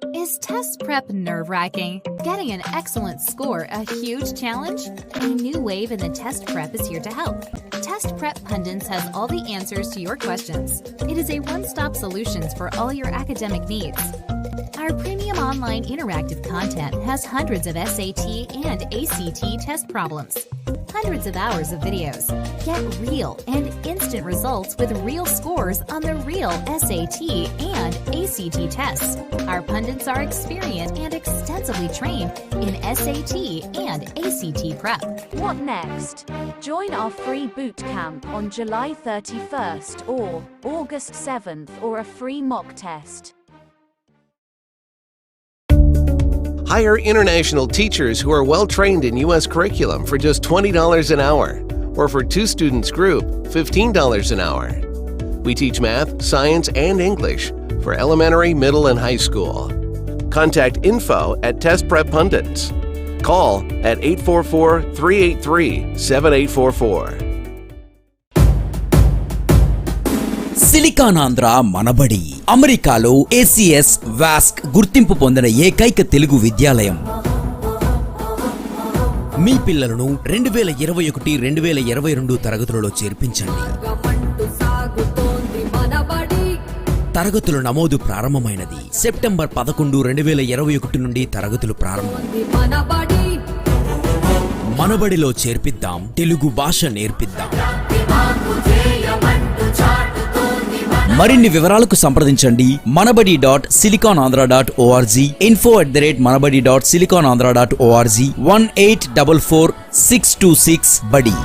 Is test prep nerve-wracking? Getting an excellent score a huge challenge? A new wave in the test prep is here to help. Test Prep Pundits has all the answers to your questions. It is a one-stop solution for all your academic needs. Our premium online interactive content has hundreds of SAT and ACT test problems, hundreds of hours of videos. Get real and instant results with real scores on the real SAT and ACT tests. Our pundits are experienced and extensively trained in SAT and ACT prep. What next? Join our free boot camp on July 31st or August 7th or a free mock test. Hire international teachers who are well trained in U.S. curriculum for just $20 an hour, or for 2 students group, $15 an hour. We teach math, science, and English for elementary, middle, and high school. Contact info at Test Prep Pundits. Call at 844-383-7844. Silicon Andhra Manabadi అమెరికాలో ACS VASC గుర్తింపు పొందిన ఏకైక తెలుగు విద్యాలయం. మీ పిల్లలను 2021-2022 తరగతులలో చేర్పించండి. తరగతుల నమోదు ప్రారంభమైనది. September 11, 2021 నుండి తరగతులు ప్రారంభం. మనబడిలో చేర్పిద్దాం, తెలుగు భాష నేర్పిద్దాం. మరిన్ని వివరాలకు సంప్రదించండి manabadi.siliconandhra.org, info@manabadi.siliconandhra.org, 1844-626-BUDDY.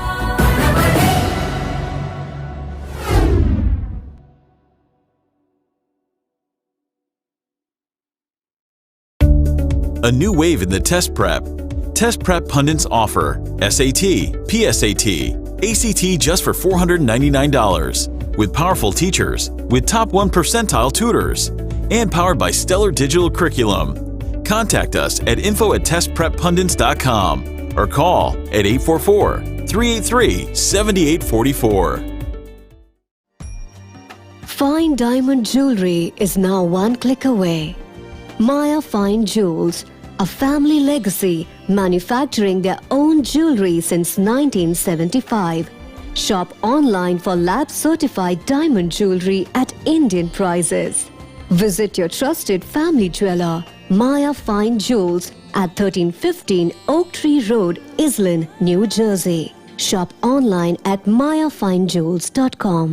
A new wave in the test prep. Test prep pundits offer SAT, PSAT, ACT just for $499. With powerful teachers, with top 1 percentile tutors, and powered by stellar digital curriculum. Contact us at info@testpreppundits.com or call at 844-383-7844. Fine diamond jewelry is now one click away. Maya Fine Jewels, a family legacy, manufacturing their own jewelry since 1975. Shop online for lab-certified diamond jewelry at Indian prices. Visit your trusted family jeweler, Maya Fine Jewels, at 1315 Oak Tree Road, Islin, New Jersey. Shop online at mayafinejewels.com.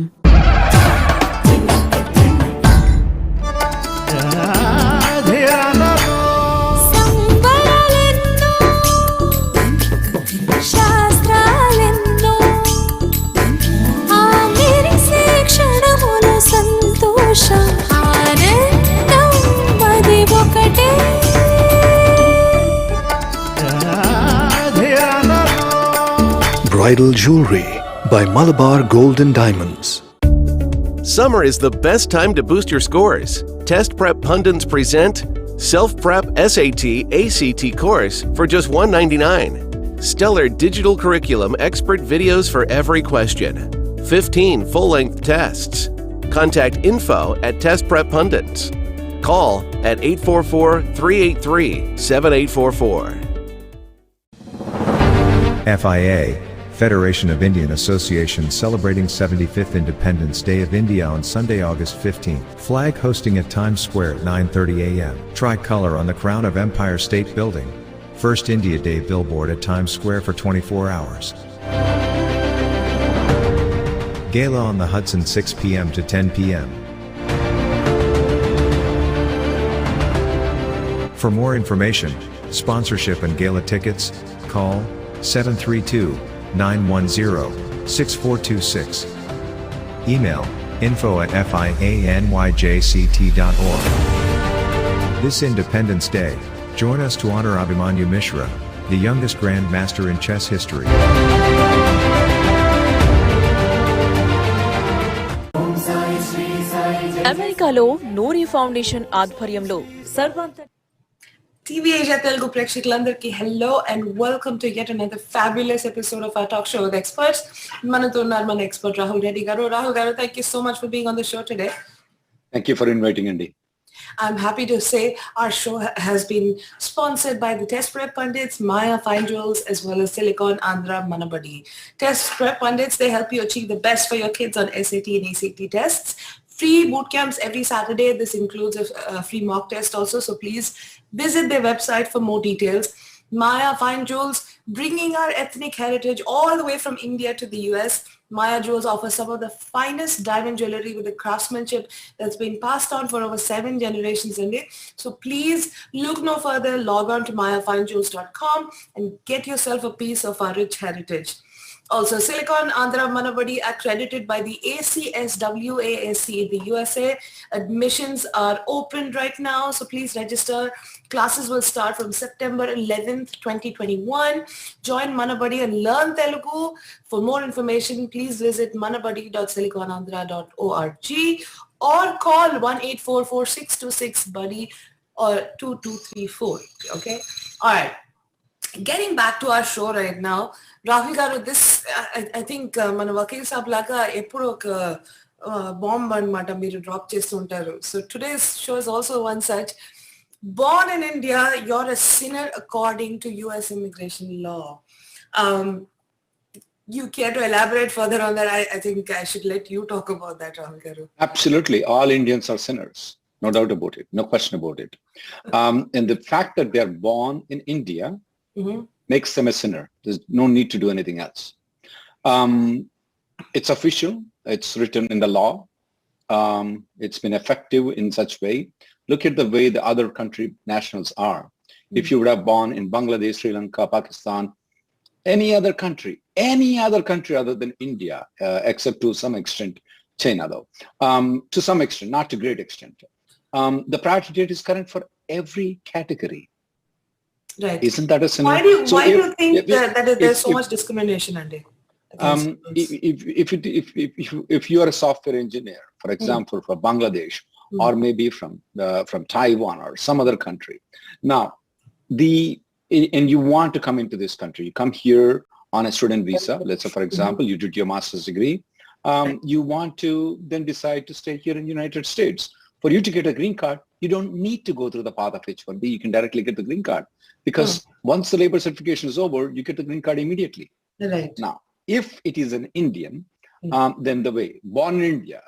Bridal Jewelry by Malabar Gold and Diamonds. Summer is the best time to boost your scores. Test Prep Pundits present Self-Prep SAT ACT course for just $199. Stellar digital curriculum, expert videos for every question. 15 full-length tests. Contact info at Test Prep Pundits. Call at 844-383-7844. FIA, Federation of Indian Associations celebrating 75th Independence Day of India on Sunday, August 15th. Flag hosting at Times Square at 9:30 a.m. Tricolor on the crown of Empire State Building. First India Day billboard at Times Square for 24 hours. Gala on the Hudson 6 p.m. to 10 p.m. For more information, sponsorship and gala tickets, call 732-910-6426. Email info@fianyjct.org. This Independence Day, join us to honor Abhimanyu Mishra, the youngest Grand Master in chess history. అమెరికాలో నూరి foundation ఆధ్వర్యంలో సర్వాంత TVASIATELUGU ప్రేక్షకులందరికీ hello and welcome to yet another fabulous episode of our talk show with experts. మనతో ఉన్నారు మన expert Rahul Reddy garu. Rahul garu, thank you so much for being on the show today. Thank you for inviting Andy. I'm happy to say our show has been sponsored by the Test Prep Pundits, Maya Fine Jewels, as well as Silicon Andhra Manabadi. Test Prep Pundits, they help you achieve the best for your kids on SAT and ACT tests. Free boot camps every Saturday. This includes a free mock test also. So please visit their website for more details. Maya Fine Jewels, bringing our ethnic heritage all the way from India to the US. Maya Jewels offers some of the finest diamond jewelry with a craftsmanship that's been passed on for over 7 generations in it. So please look no further. Log on to mayafinejewels.com and get yourself a piece of our rich heritage. Also, Silicon Andhra Manabadi, accredited by the ACSWASC in the USA. Admissions are open right now, so please register. Classes will start from September 11th, 2021. Join Manabadi and learn Telugu. For more information, please visit manabadi.siliconandhra.org or call 1-844-626-BUDDY or 2234. Okay? All right. Getting back to our show right now, Rahul garu, this I think mana vakil saab laga eppudu oka bomb anamata meeru drop chestuntaru. So today's show is also one such. Born in India, you're a sinner according to US immigration law. You care to elaborate further on that? I think I should let you talk about that, Rahul garu. Absolutely. All Indians are sinners. No doubt about it. No question about it. And the fact that they're born in India makes them a sinner. There's no need to do anything else. It's official. It's written in the law. It's been effective in such way. Look at the way the other country nationals are. If you would have born in Bangladesh, Sri Lanka, Pakistan, any other country other than India, except to some extent, China though, to some extent, not to great extent. The priority date is current for every category. Right. Isn't that a sinner? Why do you think that there's so much discrimination, Andy? If you are a software engineer, for example, for Bangladesh, or maybe from Taiwan or some other country, now and you want to come into this country, you come here on a student visa. Let's say, for example, you did your master's degree. You want to then decide to stay here in the United States. For you to get a green card, you don't need to go through the path of H-1B. You can directly get the green card because once the labor certification is over, you get the green card immediately. Right. Now, if it is an Indian, then the way born in India,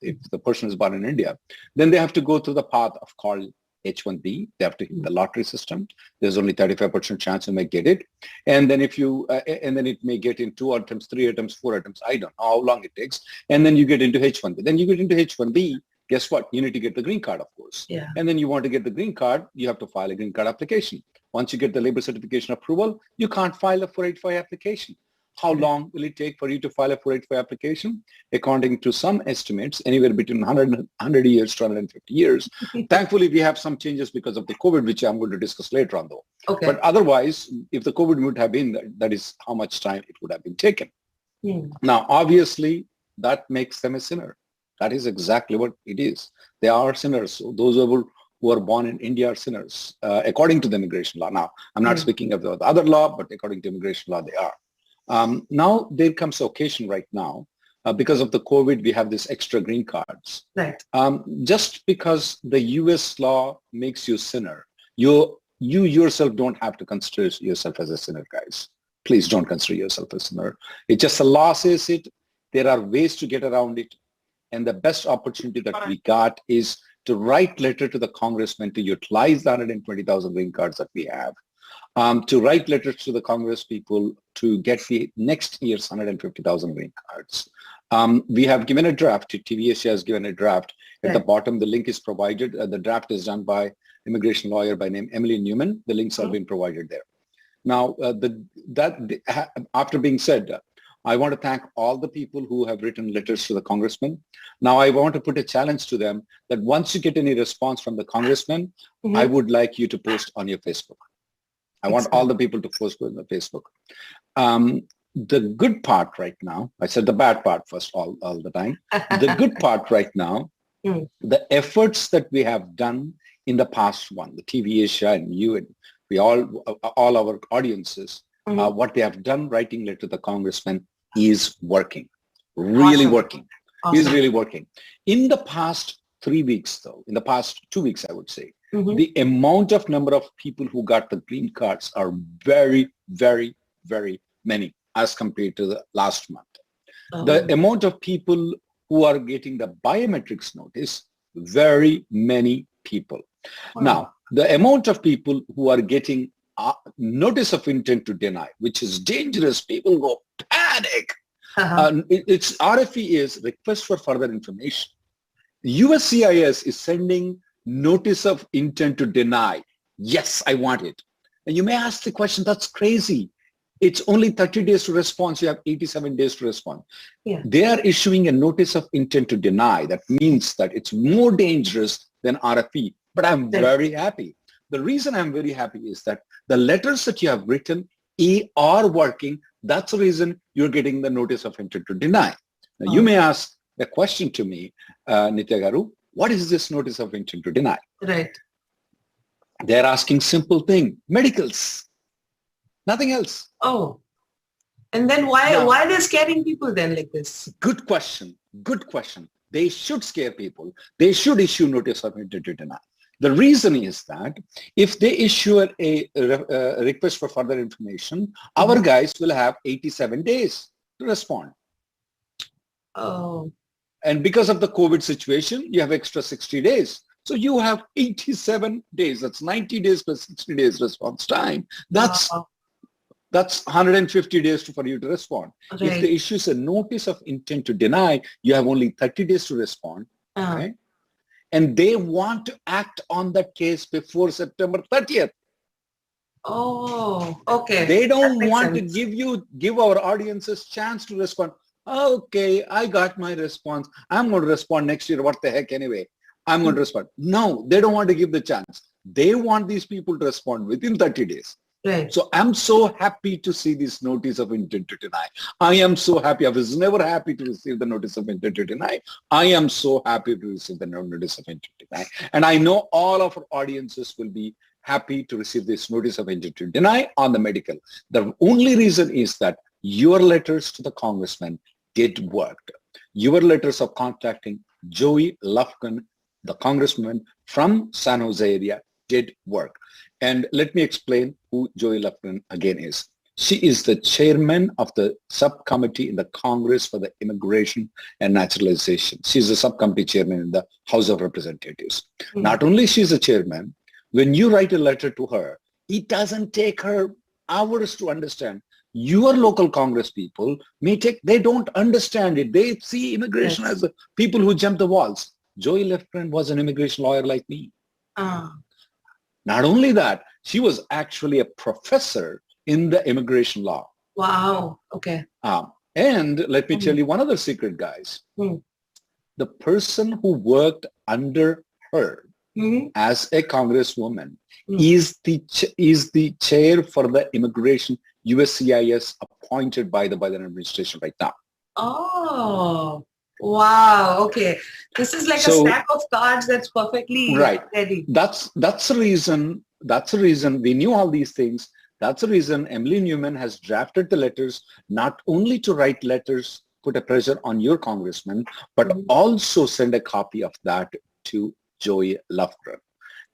if the person is born in India, then they have to go through the path of called H-1B. They have to hit the lottery system. There's only 35% chance you may get it. And then if you, and then it may get in 2 attempts, 3 attempts, 4 attempts. I don't know how long it takes. And then you get into H-1B. Then you get into H-1B. Guess what? You need to get the green card, of course. Yeah. And then you want to get the green card, you have to file a green card application. Once you get the labor certification approval, you can't file a 485 application. How long will it take for you to file a 485 application? According to some estimates, anywhere between 100 years to 150 years. Thankfully, we have some changes because of the COVID, which I'm going to discuss later on, though. Okay. But otherwise, if the COVID would have been there, that is how much time it would have been taken. Now, obviously, that makes them a sinner. That is exactly what it is. They are sinners. So those who are born in India are sinners, according to the immigration law. Now, I'm not speaking of the other law, but according to immigration law, they are. Now, there comes an occasion right now. Because of the COVID, we have this extra green cards. Right. Just because the U.S. law makes you a sinner, you yourself don't have to consider yourself as a sinner, guys. Please don't consider yourself a sinner. It's just the law says it. There are ways to get around it. And the best opportunity that we got is to write letter to the congressmen to utilize the 120,000 green cards that we have, to write letters to the Congress people to get the next year's 150,000 green cards. We have given a draft. TVASIA has given a draft. At the bottom, the link is provided. The draft is done by immigration lawyer by name Emily Newman. The links have been provided there. Now, after being said, I want to thank all the people who have written letters to the congressman. Now, I want to put a challenge to them that once you get any response from the congressman, I would like you to post on your Facebook. I want all the people to post on the Facebook. The good part right now, I said the bad part first all the time. The good part right now, the efforts that we have done in the past one, the TVASIA and you and we all our audiences, what they have done writing letter to the congressman is working, really working. Is really working. In the past 3 weeks, though, in the past 2 weeks, I would say, the amount of number of people who got the green cards are very, very, very many as compared to the last month. The amount of people who are getting the biometrics notice, very many people. Now, the amount of people who are getting notice of intent to deny, which is dangerous, people go panic. Its RFE is request for further information. USCIS is sending notice of intent to deny. Yes, I want it. And you may ask the question, that's crazy. It's only 30 days to respond. So you have 87 days to respond. Yeah. They are issuing a notice of intent to deny. That means that it's more dangerous than RFE. But I'm very happy. The reason I'm very happy is that the letters that you have written are working. That's the reason you're getting the notice of intent to deny. Now, you may ask a question to me, Nithya Garu, what is this notice of intent to deny? Right. They're asking simple thing, medicals, nothing else. Oh, and then why they're scaring people then like this? Good question. Good question. They should scare people. They should issue notice of intent to deny. The reason is that if they issue a request for further information, our guys will have 87 days to respond. Oh. And because of the COVID situation, you have extra 60 days. So you have 87 days. That's 90 days plus 60 days response time. That's 150 days for you to respond. Right. If the issue is a notice of intent to deny, you have only 30 days to respond. Okay? And they want to act on that case before September 30th. Oh, okay. They don't want to give our audiences chance to respond. Okay, I got my response. I'm going to respond next year. What the heck anyway? I'm going to respond. No, they don't want to give the chance. They want these people to respond within 30 days. Right. So I'm so happy to see this notice of intent to deny. I am so happy. I was never happy to receive the notice of intent to deny. I am so happy to receive the notice of intent to deny. And I know all of our audiences will be happy to receive this notice of intent to deny on the medical. The only reason is that your letters to the congressman did work. Your letters of contacting 𝗔𝗧𝗧𝗢𝗥𝗡𝗬, the congressman from San Jose area, did work. And let me explain who 𝗔𝗧𝗧𝗢𝗥𝗡𝗬 again is. She is the chairman of the subcommittee in the Congress for the Immigration and Naturalization. She's the subcommittee chairman in the House of Representatives. Not only she's a chairman, when you write a letter to her, it doesn't take her hours to understand. Your local Congress people they don't understand it. They see immigration as the people who jump the walls. 𝗔𝗧𝗧𝗢𝗥𝗡𝗬 was an immigration lawyer like me. Not only that, she was actually a professor in the immigration law. Wow. Okay. And let me tell you one other secret, guys. The person who worked under her as a congresswoman is the chair for the immigration USCIS appointed by the Biden administration right now. Oh, wow. Okay. This is like a stack of cards that's perfectly ready. That's the reason we knew all these things. That's the reason Emily Newman has drafted the letters, not only to write letters, put a pressure on your congressman, but also send a copy of that to 𝗔𝗧𝗧𝗢𝗥𝗡𝗬.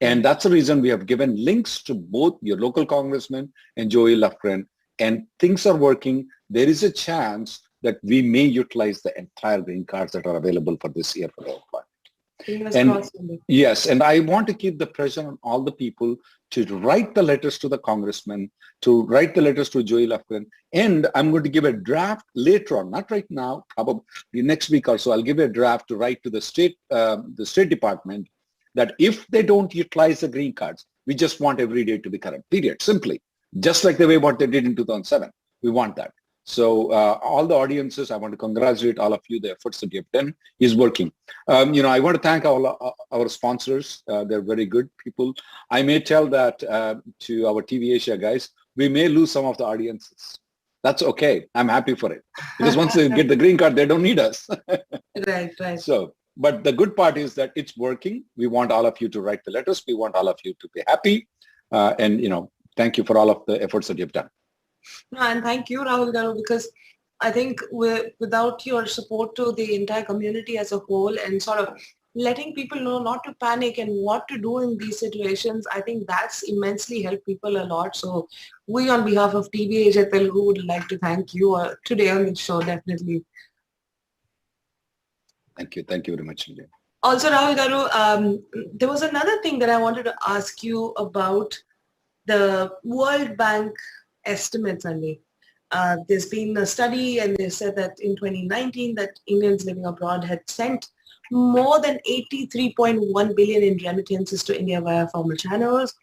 And that's the reason we have given links to both your local congressman and 𝗔𝗧𝗧𝗢𝗥𝗡𝗬. And things are working. There is a chance that we may utilize the entire green cards that are available for this year for the employment. Yes, and I want to keep the pressure on all the people to write the letters to the congressman, to write the letters to 𝗔𝗧𝗧𝗢𝗥𝗡𝗬. And I'm going to give a draft later on, not right now, probably next week or so. I'll give a draft to write to the State Department that if they don't utilize the green cards, we just want every day to be current, period, simply. Just like the way what they did in 2007. We want that. So all the audiences, I want to congratulate all of you. The efforts that you have done is working. I want to thank our sponsors. They're very good people. I may tell that to our TV Asia guys, we may lose some of the audiences. That's okay. I'm happy for it. Because once they get the green card, they don't need us. Right. So, but the good part is that it's working. We want all of you to write the letters. We want all of you to be happy. Thank you for all of the efforts that you've done. No, and thank you, Rahul Garu, because I think without your support to the entire community as a whole and sort of letting people know not to panic and what to do in these situations, I think that's immensely helped people a lot. So we on behalf of TVASIatelugu would like to thank you today on the show, definitely. Thank you. Thank you very much, India. Also, Rahul Garu, there was another thing that I wanted to ask you about the World Bank estimates, Andy. There's been a study and they said that in 2019 that Indians living abroad had sent more than 83.1 billion in remittances to India via formal channels,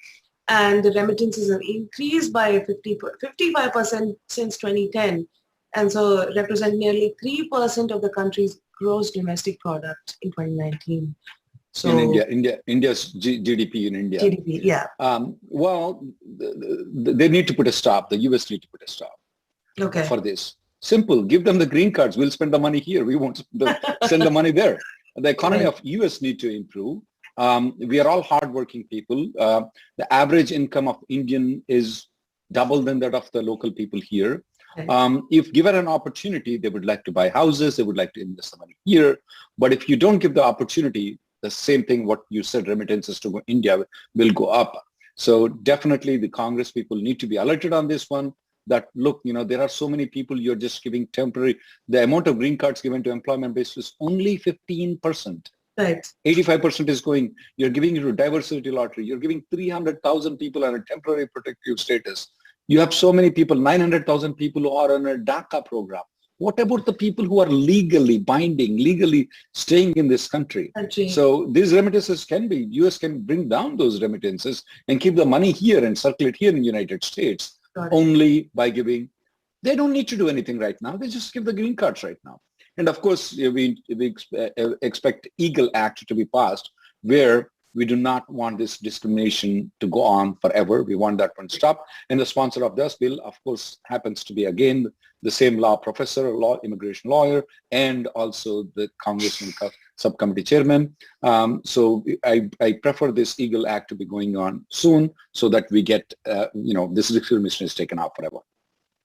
and the remittances have increased by 55% since 2010, and so represent nearly 3% of the country's gross domestic product in 2019. So In India's GDP in India. GDP, yeah. Well, they need to put a stop. The US need to put a stop for this. Simple. Give them the green cards. We'll spend the money here. We won't send the money there. The economy of US need to improve. We are all hardworking people. The average income of Indian is double than that of the local people here. If given an opportunity, they would like to buy houses, they would like to invest the money here. But if you don't give the opportunity, the same thing what you said, remittances to India will go up. So definitely the Congress people need to be alerted on this one, that look, there are so many people you're just giving temporary, the amount of green cards given to employment basis is only 15%. Right. 85% is going, you're giving it to diversity lottery, you're giving 300,000 people on a temporary protective status. You have so many people, 900,000 people who are on a DACA program. What about the people who are legally staying in this country? So these remittances US can bring down those remittances and keep the money here and circulate here in the United States only by giving. They don't need to do anything right now. They just give the green cards right now. And of course, we expect EAGLE Act to be passed, where we do not want this discrimination to go on forever. We want that one stopped. And the sponsor of this bill, of course, happens to be, again, the same law professor, immigration lawyer, and also the Congressman subcommittee chairman. So I prefer this EAGLE Act to be going on soon so that we get, this discrimination is taken out forever.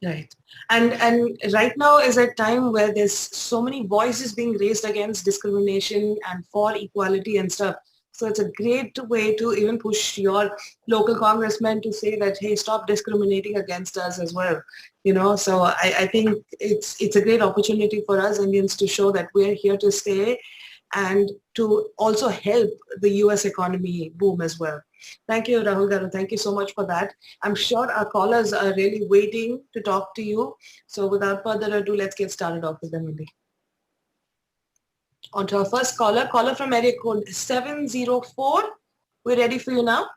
Right. And right now is a time where there's so many voices being raised against discrimination and for equality and stuff. So it's a great way to even push your local congressman to say that, hey, stop discriminating against us as well. So I think it's a great opportunity for us Indians to show that we're here to stay and to also help the US economy boom as well. Thank you, Rahul Garu. Thank you so much for that. I'm sure our callers are really waiting to talk to you. So without further ado, let's get started off with them, Indy. On to our first caller from area code 704. We're ready for you now.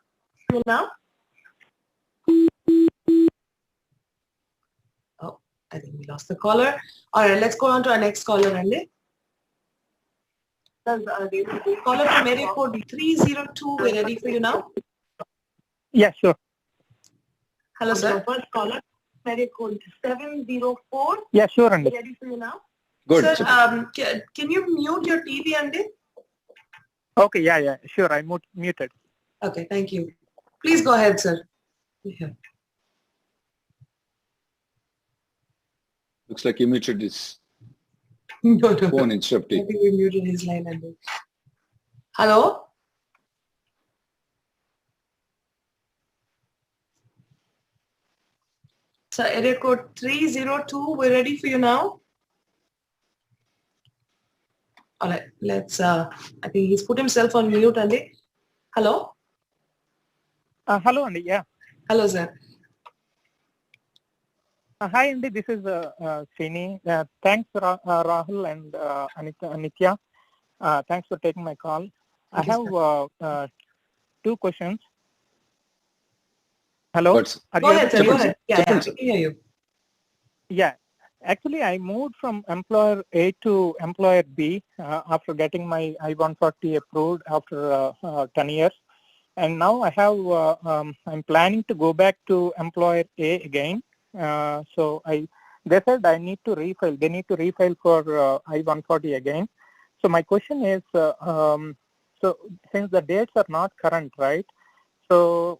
Oh, I think we lost the caller. All right, let's go on to our next caller, Andy. Caller from area code 302. We're ready for you now. Yeah, sure. Hello, sir. First caller, area code 704. Yeah, sure, Andy. We're ready for you now. Good. Sir, can you mute your TV, Andy? Okay, yeah, sure. I muted. Okay, thank you. Please go ahead, sir. Yeah. Looks like you muted his no. phone interrupting. I think we muted his line, Andy. Hello? So area code 302, we're ready for you now. All right, let's, I think he's put himself on mute, Andy. Hello? Hello, Andy, yeah. Hello, sir. Hi, Andy, this is Srini. Thanks, Rahul and Anitya. Thanks for taking my call. I have two questions. Hello? Go ahead, sir. Go ahead. Yeah, I can hear you. Yeah. Actually, I moved from employer A to employer B after getting my I-140 approved after 10 years. And now I have, I'm planning to go back to employer A again. So they said I need to refile. They need to refile for I-140 again. So my question is, so since the dates are not current, right? So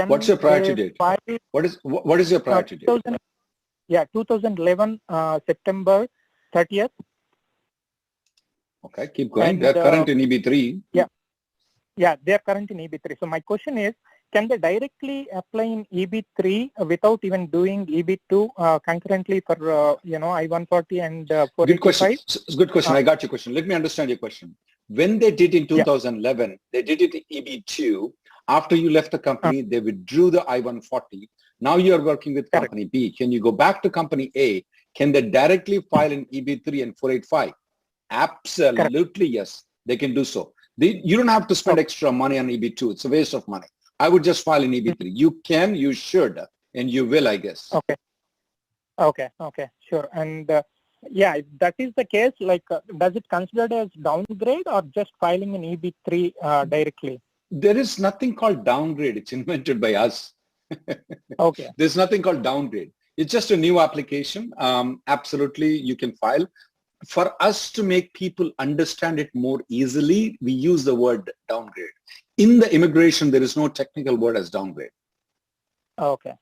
what's your priority date? What is your priority date? Yeah, 2011 September 30th. Okay, keep going. And, They're current in EB3. Yeah, they're current in EB3. So my question is, can they directly apply in EB3 without even doing EB2 concurrently for, I-140 and 485? Good question. Good question. I got your question. Let me understand your question. When they did in 2011, they did it in EB2. After you left the company, they withdrew the I-140. Now you're working with company B. Can you go back to company A? Can they directly file in EB3 and 485? Absolutely, yes. They can do so. You don't have to spend extra money on EB2. It's a waste of money. I would just file in EB3. You can, you should, and you will, I guess. Okay, sure. And if that is the case, does it considered as downgrade or just filing in EB3 directly? There is nothing called downgrade. It's invented by us. Okay. There's nothing called downgrade. It's just a new application. Absolutely, you can file. For us to make people understand it more easily, we use the word downgrade. In the immigration, there is no technical word as downgrade. Okay.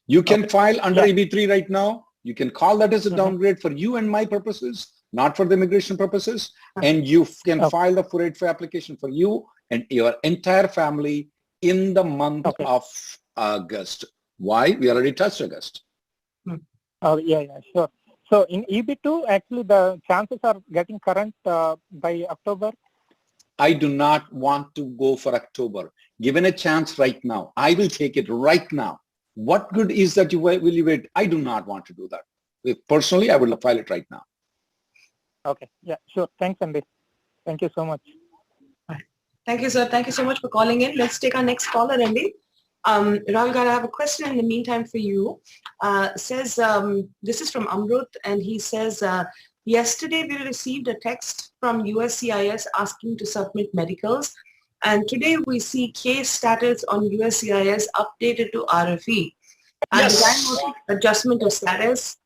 You can file under EB3 right now. You can call that as a downgrade for you and my purposes, not for the immigration purposes. And you can file the 485 application for you and your entire family in the month of August. Why? We already touched August. Sure. So in EB2, actually the chances are getting current by October? I do not want to go for October. Given a chance right now, I will take it right now. What good is that will you wait? I do not want to do that. Personally, I will file it right now. Okay. Yeah, sure. Thanks, Andy. Thank you so much. Thank you, sir. Thank you so much for calling in. Let's take our next caller, Andy. Rahul, I have a question in the meantime for you. This is from Amrut, and he says, yesterday we received a text from USCIS asking to submit medicals, and today we see case status on USCIS updated to RFE. Diagnostic adjustment of status,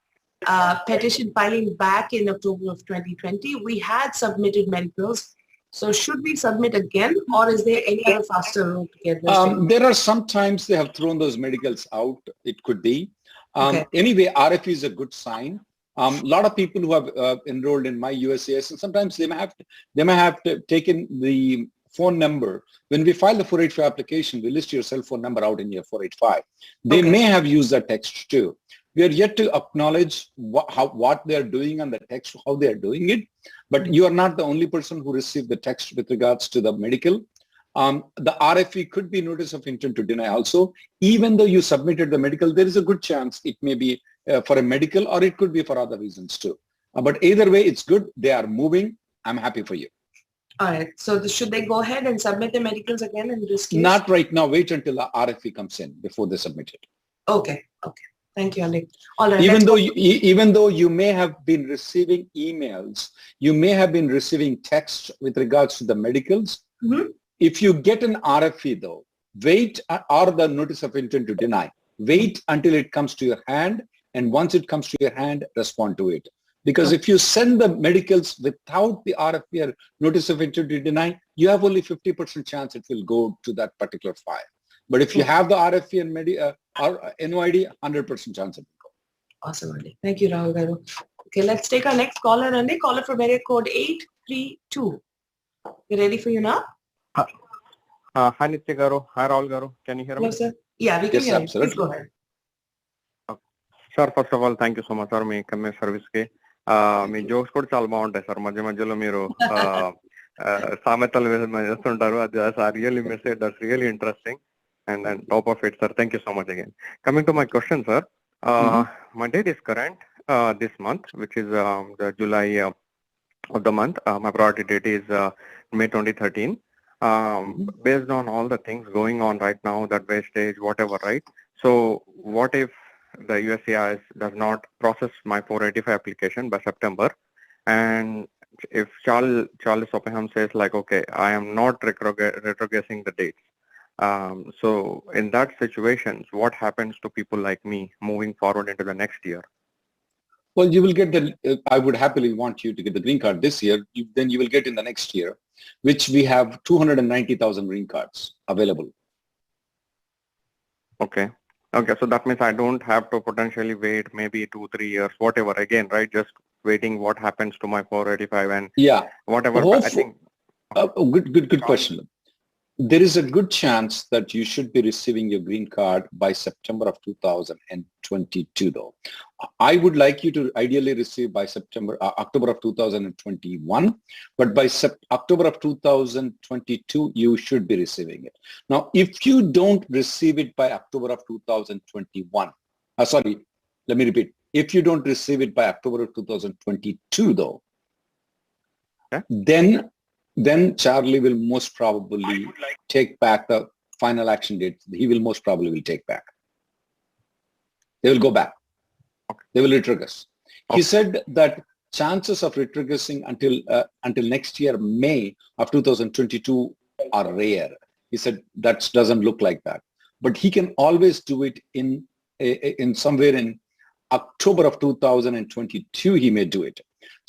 petition filing back in October of 2020, we had submitted medicals. So should we submit again, or is there any other faster route to get this? There are sometimes they have thrown those medicals out. It could be. Anyway, RFE is a good sign. A lot of people who have enrolled in my USCIS, and sometimes they may have taken the phone number. When we file the 485 application, we list your cell phone number out in your 485. They may have used that text too. We are yet to acknowledge what they are doing on the text, how they are doing it. But you are not the only person who received the text with regards to the medical. The RFE could be notice of intent to deny also. Even though you submitted the medical, there is a good chance it may be for a medical, or it could be for other reasons too. But either way, it's good. They are moving. I'm happy for you. All right. So should they go ahead and submit the medicals again in this case? Not right now. Wait until the RFE comes in before they submit it. Okay. Thank you, Andy. All right. Even though you may have been receiving emails, you may have been receiving texts with regards to the medicals. If you get an RFE though, wait, or the notice of intent to deny, wait until it comes to your hand. And once it comes to your hand, respond to it. Because if you send the medicals without the RFE or notice of intent to deny, you have only 50% chance it will go to that particular file. But if you have the RFE and or NOID, 100% chance it will go. Awesome, Andy. Thank you, Rahul Garu. Okay, let's take our next caller, Andy. Caller from area code 832. You ready for you now? Hi, Nitya Garu. Hi, Rahul Garu. Can you hear me? Hello, sir. Yeah, we can hear you. Please go ahead. Sir, first of all, thank you so much, sir. Me service కి మీ jokes కూడా చాలా బాగుంటాయి sir. మధ్య మధ్యలో మీరు సామెతలు చేస్తుంటారు. అది really message that's really interesting. And top of it, sir, thank you so much again. Coming to my question, sir, my date is current this month, which is the July of the month. My priority date is May 2013. Based on all the things going on right now, that wastage, whatever, right? So what if the USCIS does not process my 485 application by September, and if Charles Oppenheim says like, okay, I am not retrogressing the dates. So in that situation, what happens to people like me moving forward into the next year? Well, you will get I would happily want you to get the green card this year. Then you will get in the next year, which we have 290,000 green cards available. Okay. So that means I don't have to potentially wait maybe 2-3 years, whatever, again, right? Just waiting what happens to my 485 and Yeah. whatever. But I think good question. There is a good chance that you should be receiving your green card by September of 2022 though. I would like you to ideally receive by October of 2021, but by October of 2022, you should be receiving it. Now, if you don't receive it by October of 2021, let me repeat. If you don't receive it by October of 2022 though, then Charlie will most probably take back the final action date. He will most probably will take back. They will go back. They will retrigger. He said that chances of retriggering until next year, May of 2022 are rare. He said that doesn't look like that. But he can always do it in somewhere in October of 2022, he may do it.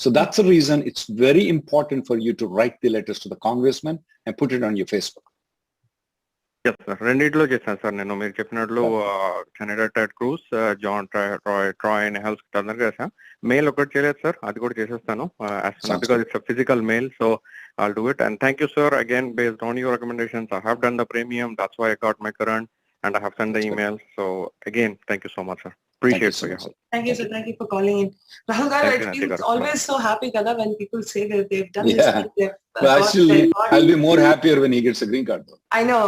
So that's the reason it's very important for you to write the letters to the congressman and put it on your Facebook. Yes, sir. రెండిట్లో చేశాను sir నేను మీరు చెప్పినట్లు Canada Ted Cruz John Troy and health అందరూ చేశాను mail ఒకటి చేయలేదు sir అది కూడా చేసేస్తాను because it's a physical mail, so I'll do it. And thank you, sir, again, based on your recommendations. I have done the premium, that's why I got my current, and I have sent the email. So again, thank you so much, sir. Appreciate for your help. Thank you, sir. Thank you for calling in. Rahul Garu, I feel always so happy, Kada, when people say that they've done this. Well, actually, I'll be more happier when he gets a green card, though. I know.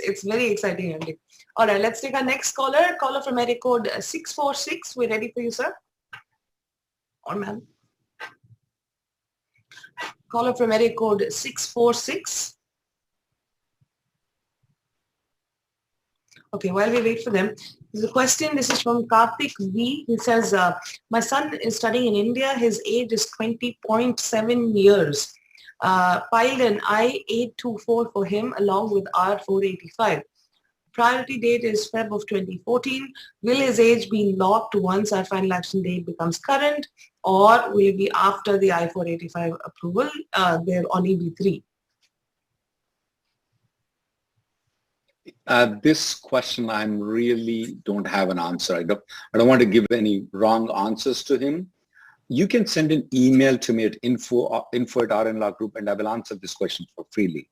It's very exciting, Andy. All right, let's take our next caller. Caller from area code 646. We're ready for you, sir. Or ma'am. Caller from area code 646. Okay, while we wait for them, there's a question. This is from Karthik V. He says, my son is studying in India. His age is 20.7 years. Filed an I-824 for him along with R-485. Priority date is Feb of 2014. Will his age be locked once our final action date becomes current, or will it be after the I-485 approval there on EB3? This question, I really don't have an answer. I don't want to give any wrong answers to him. You can send an email to me at info@rnlawgroup, and I will answer this question for freely.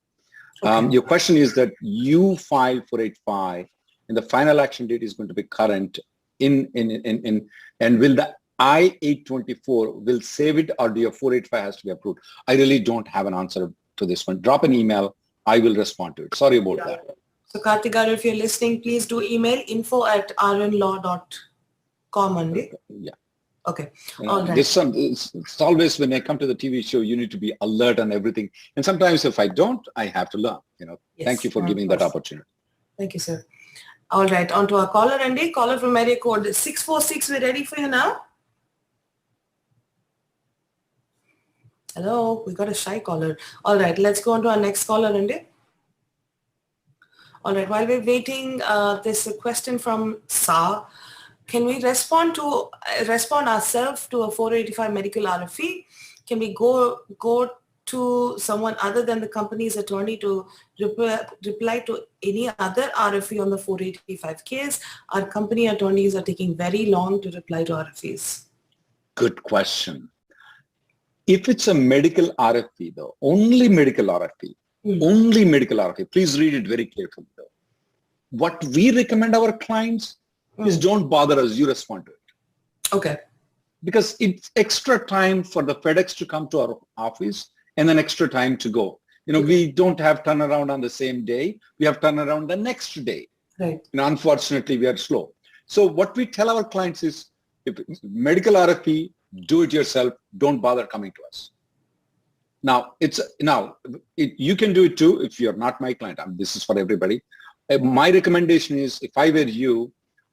Okay. Your question is that you file 485 and the final action date is going to be current and will the I-824 will save it, or do your 485 has to be approved? I really don't have an answer to this one. Drop an email. I will respond to it. Sorry about that. So Karthik Garu, if you're listening, please do email info@rnlaw.com only. Yeah. Okay. All right. It's always when I come to the TV show, you need to be alert on everything. And sometimes if I don't, I have to learn. Yes, thank you for giving that opportunity. Thank you, sir. All right. On to our caller, Andy. Caller from area code 646. We're ready for you now. Hello. We got a shy caller. All right. Let's go on to our next caller, Andy. All right, while we're waiting, there's a question from Sa. Can we respond ourselves to a 485 medical RFE? Can we go to someone other than the company's attorney to reply to any other RFE on the 485 case? Our company attorneys are taking very long to reply to RFEs. Good question. If it's a medical RFE though, only medical RFE, please read it very carefully though. What we recommend our clients is don't bother us, you respond to it. Okay. Because it's extra time for the FedEx to come to our office and then extra time to go. We don't have turnaround on the same day. We have turnaround the next day. Right. Unfortunately, we are slow. So what we tell our clients is, if it's medical RFE, do it yourself. Don't bother coming to us. Now, you can do it too if you're not my client. This is for everybody. My recommendation is, if I were you,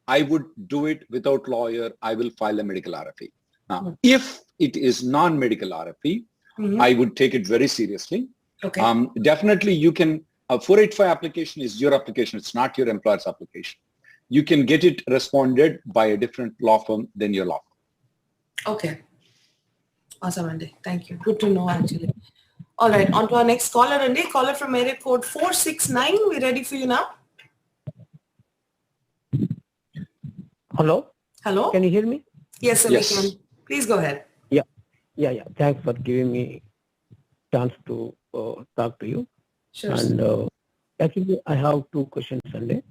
I would do it without lawyer. I will file a medical RFE. Now, if it is non-medical RFE, I would take it very seriously. Okay. Definitely, you can. A 485 application is your application. It's not your employer's application. You can get it responded by a different law firm than your law firm. Okay. Awesome, Andy. Thank you. Good to know, actually. All right. On to our next caller, Andy. Caller from area code 469. We're ready for you now. Hello? Hello? Can you hear me? Yes, sir. Yes. We can. Please go ahead. Yeah. Yeah. Thanks for giving me chance to talk to you. Sure. And actually, I have two questions, Sunday.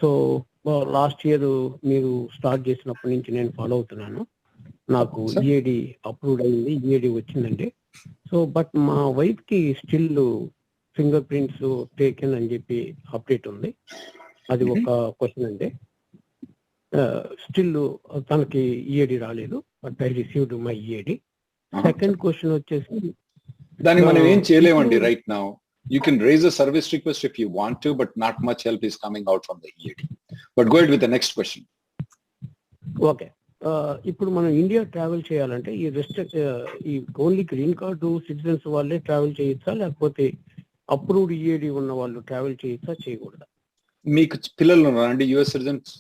So last year మీరు start చేసినప్పటి నుంచి నేను follow అవుతున్నాను. నాకు EAD approved అయింది, EAD వచ్చిందండి. So but మా వైఫ్కి స్టిల్ ఫింగర్ ప్రింట్స్ టేకెన్ అని చెప్పి అప్డేట్ ఉంది. అది ఒక క్వశ్చన్ అండి. స్టిల్ తనకి ఈఏడి రాలేదు, but I received my EAD. Second question వచ్చేసి దాన్ని మనం ఏం చేయలేమండి right now. You can raise a service request if you want to, but not much help is coming out from the EAD. But go ahead with the next question. Okay. ఇప్పుడు మనం India travel చేయాలంటే ఈ only green card citizens వాళ్ళే travel చేయొచ్చా, లేకపోతే approved EAD ఉన్న వాళ్ళు travel చేయొచ్చా, చేయకూడదా? మీకు పిల్లలు ఉన్నారండి, యుఎస్ సిటిజన్స్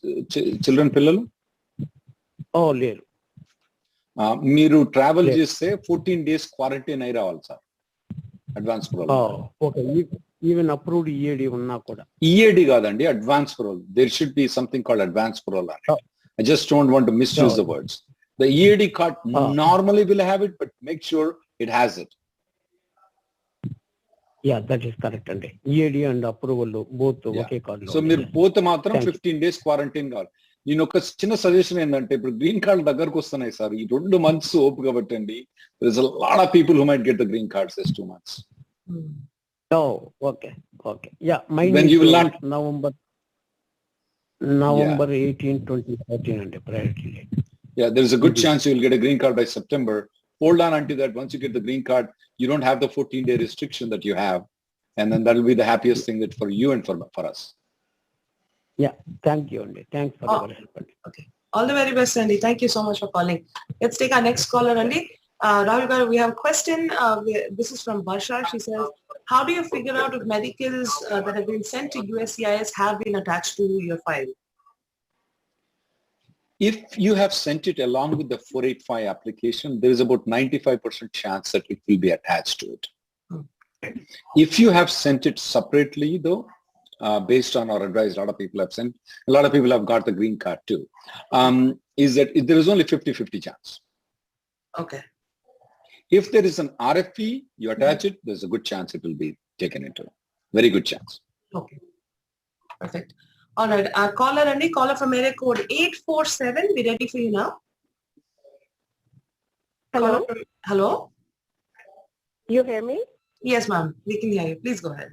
చిల్డ్రన్ పిల్లలు? లేరు. మీరు ట్రావెల్ చేస్తే 14 days క్వారంటైన్ అయి రావాలి sir. Advance parole. Okay. Even approved EAD ఉన్నా కూడా? ఈఏడి కాదండి, advance parole. There should be something called advance parole. I just don't want to misuse the words. The EAD card normally will have it, but make sure it has it. Yeah, that is correct అండి. EAD and approval both okay card. So మీరు పోతే మాత్రం 15 days quarantine కావాలి. నేను ఒక చిన్న suggestion ఏంటంటే, ఇప్పుడు గ్రీన్ కార్డు దగ్గరకు వస్తున్నాయి సార్. ఈ 2 months ఓపిక పట్టండి. There is a lot of people who might get the green cards this 2 months. Okay. Yeah, mine when is you will not November 18, 2013 and priority date. Yeah, there is a good chance you will get a green card by September. Hold on until that. Once you get the green card, you don't have the 14-day restriction that you have. And then that will be the happiest thing that for you and for us. Yeah, thank you, Andy. Thanks for your help. Okay. All the very best, Andy. Thank you so much for calling. Let's take our next caller, Andy. Rahul Garu, we have a question. This is from Barsha. She says, how do you figure out if medicals that have been sent to USCIS have been attached to your file? If you have sent it along with the 485 application, there is about 95% chance that it will be attached to it. If you have sent it separately, though, based on our advice, a lot of people have sent, a lot of people have got the green card too, is that there is only 50-50 chance. Okay. If there is an RFP, you attach it, there's a good chance it will be taken into. Very good chance. Okay. Perfect. All right. Our caller, Andy, caller from area code 847. We ready for you now? Hello? Hello? You hear me? Yes, ma'am. We can hear you. Please go ahead.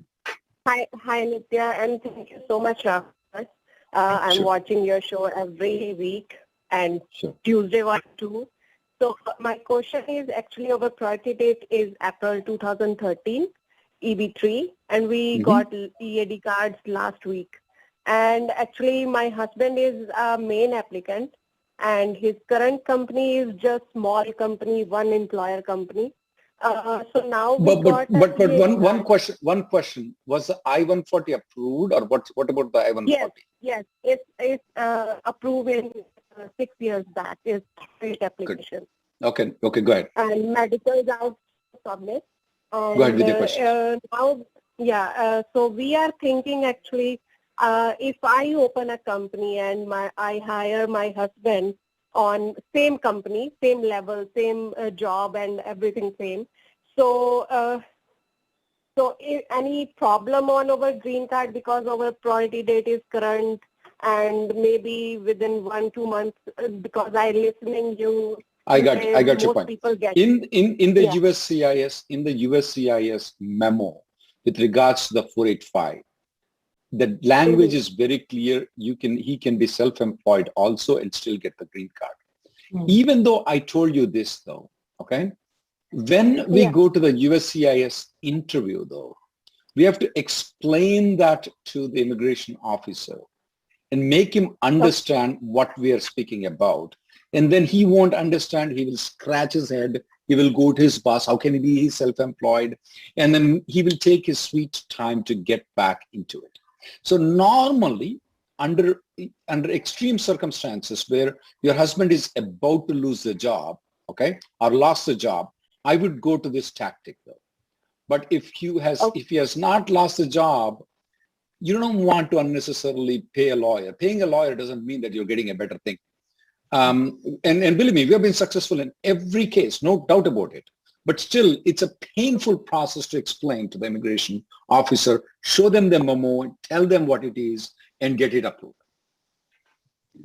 Hi, Nitya, and thank you so much. I'm watching your show every week, and Tuesday one too. So my question is, actually our priority date is April 2013, EB3, and we got EAD cards last week. And actually my husband is a main applicant, and his current company is just small company, one employer company. So now we but one question, was the I-140 approved, or what about the I-140? Yes, it's approved in 6 years back. Is straight application. Good. Okay, go ahead. And medical is out to submit. Go ahead with your question. So we are thinking actually, if I open a company and I hire my husband on same company, same level, same job, and everything same. So if any problem on our green card because our priority date is current, and maybe within 1-2 months, because I listening you. I got your point. In the USCIS memo with regards to the 485, the language is very clear. He can be self-employed also and still get the green card. Even though I told you this though, okay? When we go to the USCIS interview though, we have to explain that to the immigration officer and make him understand what we are speaking about. And then he won't understand. He will scratch his head. He will go to his boss. How can he be self-employed? And then he will take his sweet time to get back into it. So normally, under extreme circumstances where your husband is about to lose the job, okay, or lost the job, I would go to this tactic though. But if he has not lost the job, you don't want to unnecessarily pay a lawyer. Paying a lawyer doesn't mean that you're getting a better thing. And believe me, we have been successful in every case, no doubt about it. But still, it's a painful process to explain to the immigration officer, show them the memo, tell them what it is, and get it approved.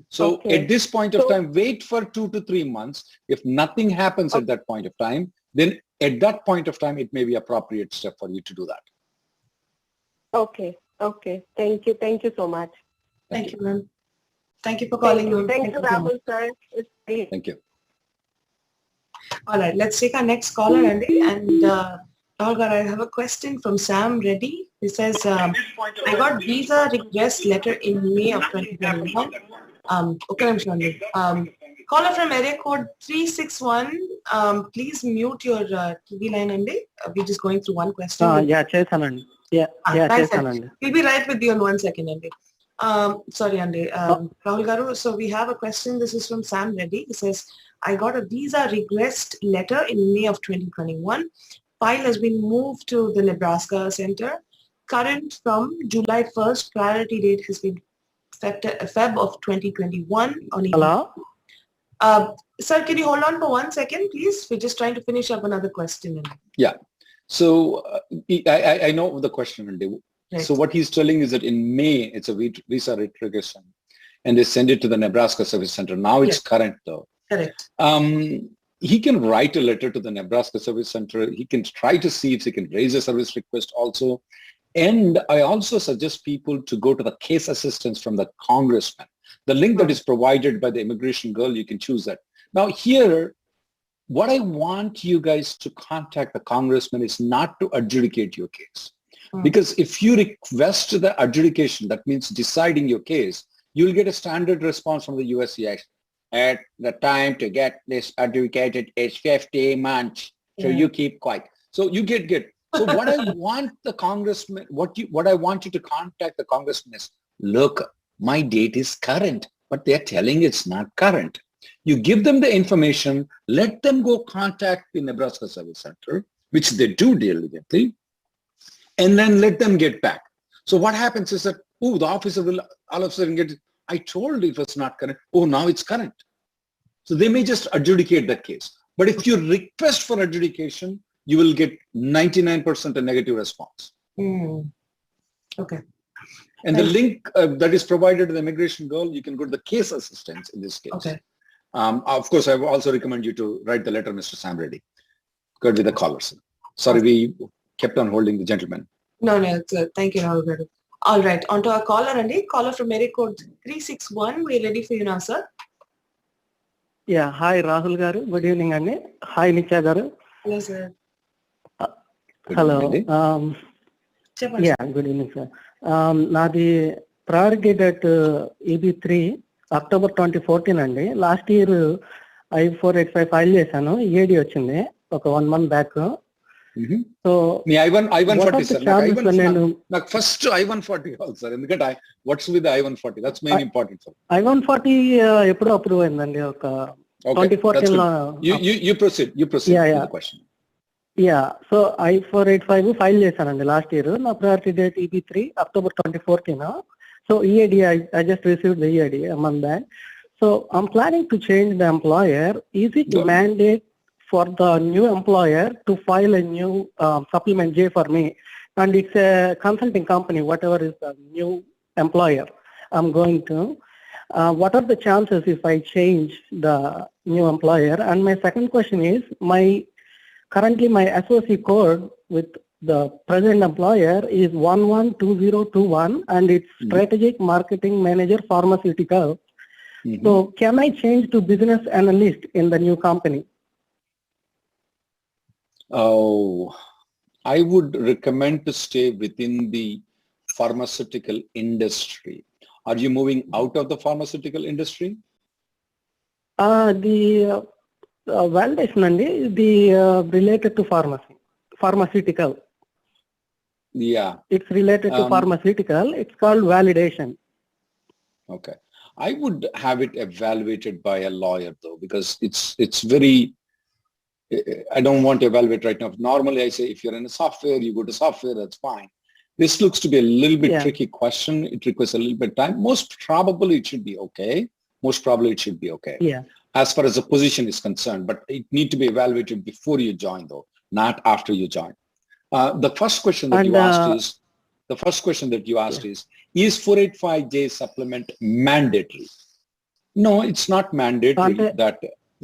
So at this point of time, wait for 2 to 3 months. If nothing happens at that point of time, then at that point of time, it may be appropriate step for you to do that. Okay. Thank you. Thank you so much. Thank you, ma'am. Thank you for calling. Thank you, Rahul, sir. Thank you. All right, let's take our next caller, Andy. And Rahul, I have a question from Sam Reddy. He says, I got visa request letter in May of 2021. Okay, I'm sure. Caller from area code 361. Please mute your TV line, Andy. We're just going through one question. Chesanandi. Chesanandi. We'll be right with you in 1 second, Andy. Sorry, Andy. Rahul Garu, so we have a question. This is from Sam Reddy. He says, I got a visa request letter in May of 2021. File has been moved to the Nebraska Center. Current from July 1st. Priority date has been Feb of 2021. Hello? Sir, can you hold on for 1 second, please? We're just trying to finish up another question. Yeah. So I know the question, Andy. Right. So what he's telling is that in May, it's a visa retrogression, and they send it to the Nebraska Service Center. Now it's current, though. Correct. He can write a letter to the Nebraska Service Center. He can try to see if he can raise a service request also. And I also suggest people to go to the case assistance from the Congressman. The link that is provided by the immigration girl, you can choose that. Now here, what I want you guys to contact the Congressman is not to adjudicate your case. Because if you request the adjudication, that means deciding your case, you'll get a standard response from the USCIS. At the time to get this adjudicated is 50 months. So you keep quiet. So you get good. So what I want the Congressman, what I want you to contact the Congressman is, look, my date is current, but they're telling it's not current. You give them the information, let them go contact the Nebraska Service Center, which they do diligently, and then let them get back. So what happens is that, oh, the officer will all of a sudden get, I told it was not current. Oh, now it's current. So they may just adjudicate that case. But if you request for adjudication, you will get 99% a negative response. Okay. And the link that is provided to the immigration girl, you can go to the case assistance in this case. Okay. Of course, I also recommend you to write the letter, Mr. Sam Reddy. Go with the callers. Sorry, we kept on holding the gentleman. No, it's thank you, Rahul. All right, on to our caller, Andy. Caller from area code 361. We're ready for you now, sir. Yeah, hi, Rahul Garu. Good evening, Andy. Hi, Nitya Garu. Hello, sir. Hello. Yeah, good evening, sir. Nadi priority date EB3 October 2014 అండి. Last year I-485 file చేశాను. EAD వచ్చింది ఒక 1 month back. So మీ I-140 sir, నాకు first I-140 కావాలి sir, ఎందుకంటే what's with I-140, that's main important sir. I-140 ఎప్పుడు approve అయిందండి? ఒక 2014 లో. You proceed with the question. Yeah, so I-485 file చేశానండి లాస్ట్ ఇయర్. నా priority date EB3 October 2014. So EAD, I just received the EAD a month back. So I'm planning to change the employer. Is it mandate for the new employer to file a new supplement J for me? And it's a consulting company, whatever is the new employer I'm going to. What are the chances if I change the new employer? And my second question is, currently my SOC code with the present employer is 112021 and it's Strategic Marketing Manager Pharmaceutical. So can I change to business analyst in the new company? Oh, I would recommend to stay within the pharmaceutical industry. Are you moving out of the pharmaceutical industry? The validation and the related to pharmaceutical. Yeah. It's related to pharmaceutical. It's called validation. Okay. I would have it evaluated by a lawyer though, because it's very, I don't want to evaluate right now. Normally I say if you're in a software, you go to software, that's fine. This looks to be a little bit tricky question. It requires a little bit of time. Most probably it should be okay, most probably it should be okay. Yeah. As far as the position is concerned, but it need to be evaluated before you join though, not after you join. The first question that you asked is 485J supplement mandatory? No, it's not mandatory.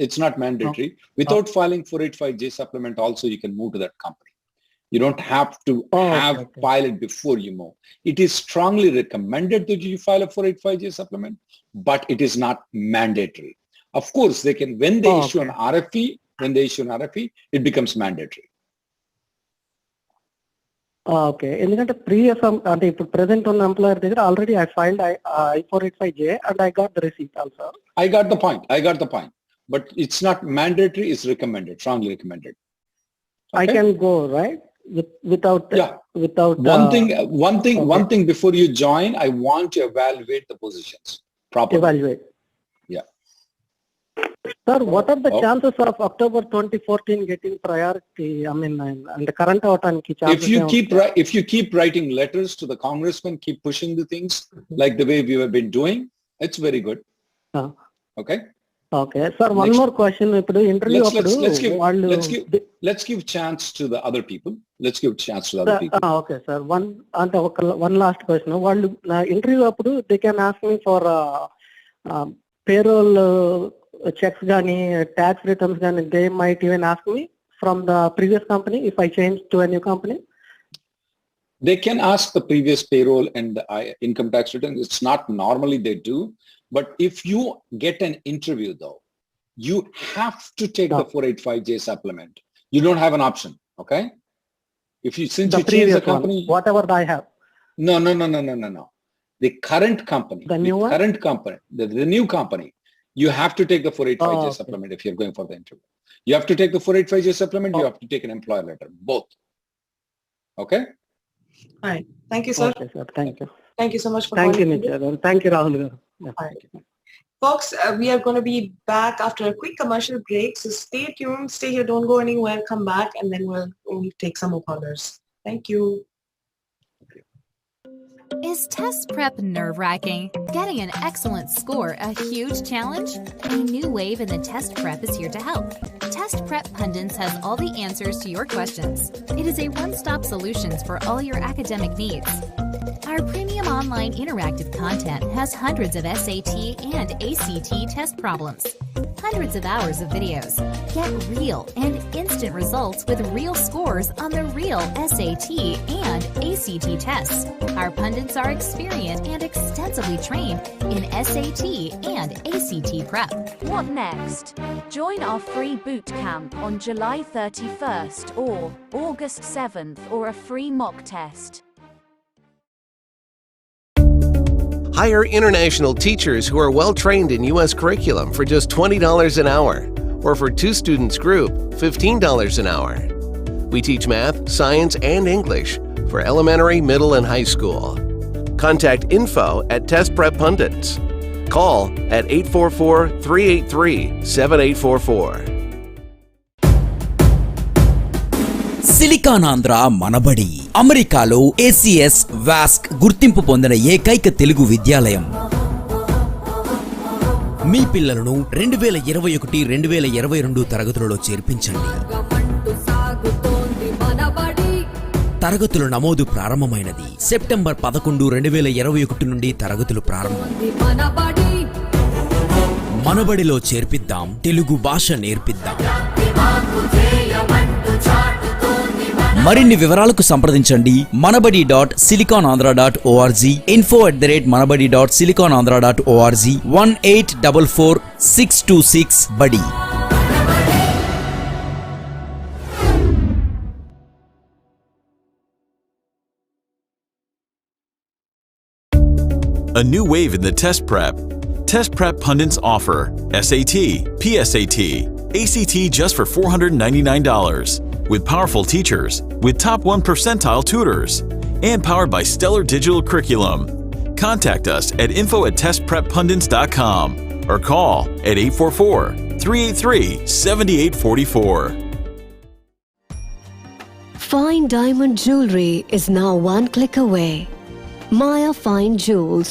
It's not mandatory. Without filing 485J supplement also, you can move to that company. You don't have to file it before you move. It is strongly recommended that you file a 485J supplement, but it is not mandatory. Of course, they can, when they issue an RFE, it becomes mandatory. Okay. ఎందుకంటే previous అంటే ఇప్పుడు present ఉన్న employer దగ్గర already I filed I-485J and I got the receipt also. I got the point. But it's not mandatory, it's recommended, strongly recommended. Okay? I can go, right? Without one thing before you join, I want to evaluate the positions properly. Evaluate. Yeah. Sir, what are the chances of October 2014 getting priority? I mean, and the current avataaniki chances. If you keep writing letters to the congressman, keep pushing the things like the way we have been doing, it's very good. Okay. Okay, sir. One more question. Interview let's give chance to the other people. Okay, sir. One last question. Interview appudu they can ask me for payroll checks gani, tax returns gani. They might even ask me from the previous company if I change to a new company. They can ask the previous payroll and the income tax return. It's not normally they do. But if you get an interview though, you have to take the 485J supplement. You don't have an option, okay? Since you change the company, whatever I have. No. The current company, the new company, you have to take the 485J supplement if you're going for the interview. You have to take the 485J supplement. You have to take an employer letter, both. Okay? All right. Thank you, sir. Okay, sir. Thank you. Thank you so much for calling. Thank you, Nitya. Thank you, Rahul. Right. Folks, we are going to be back after a quick commercial break. So stay tuned, stay here, don't go anywhere, come back, and then we'll take some more callers. Thank you. Is test prep nerve-wracking? Getting an excellent score a huge challenge? A new wave in the test prep is here to help. Test Prep Pundits has all the answers to your questions. It is a one-stop solution for all your academic needs. Our premium online interactive content has hundreds of SAT and ACT test problems, hundreds of hours of videos. Get real and instant results with real scores on the real SAT and ACT tests. Our pundits are experienced and extensively trained in SAT and ACT prep. What next? Join our free boot camp on July 31st or August 7th or a free mock test. Hire international teachers who are well trained in U.S. curriculum for just $20 an hour, or for 2 students group, $15 an hour. We teach math, science, and English for elementary, middle, and high school. Contact info at Test Prep Pundits. Call at 844-383-7844. Silicon Andhra Manabadi అమెరికాలో ACS VASC గుర్తింపు పొందిన ఏకైక తెలుగు విద్యాలయం. మీ పిల్లలను 2021-2022 తరగతులలో చేర్పించండి. తరగతుల నమోదు ప్రారంభమైనది. September 11, 2021 నుండి తరగతులు ప్రారంభం. మనబడిలో చేర్పిద్దాం, తెలుగు భాష నేర్పిద్దాం. మరిన్ని వివరాలకు సంప్రదించండి manabadi.siliconandhra.org, info@manabadi.siliconandhra.org, 1-844-626-BUDDY. A new wave in the test prep. Test prep pundits offer SAT, PSAT, ACT just for $499. With powerful teachers, with top 1 percentile tutors, and powered by stellar digital curriculum. Contact us at info@testpreppundits.com or call at 844-383-7844. Fine diamond jewelry is now one click away. Maya Fine Jewels,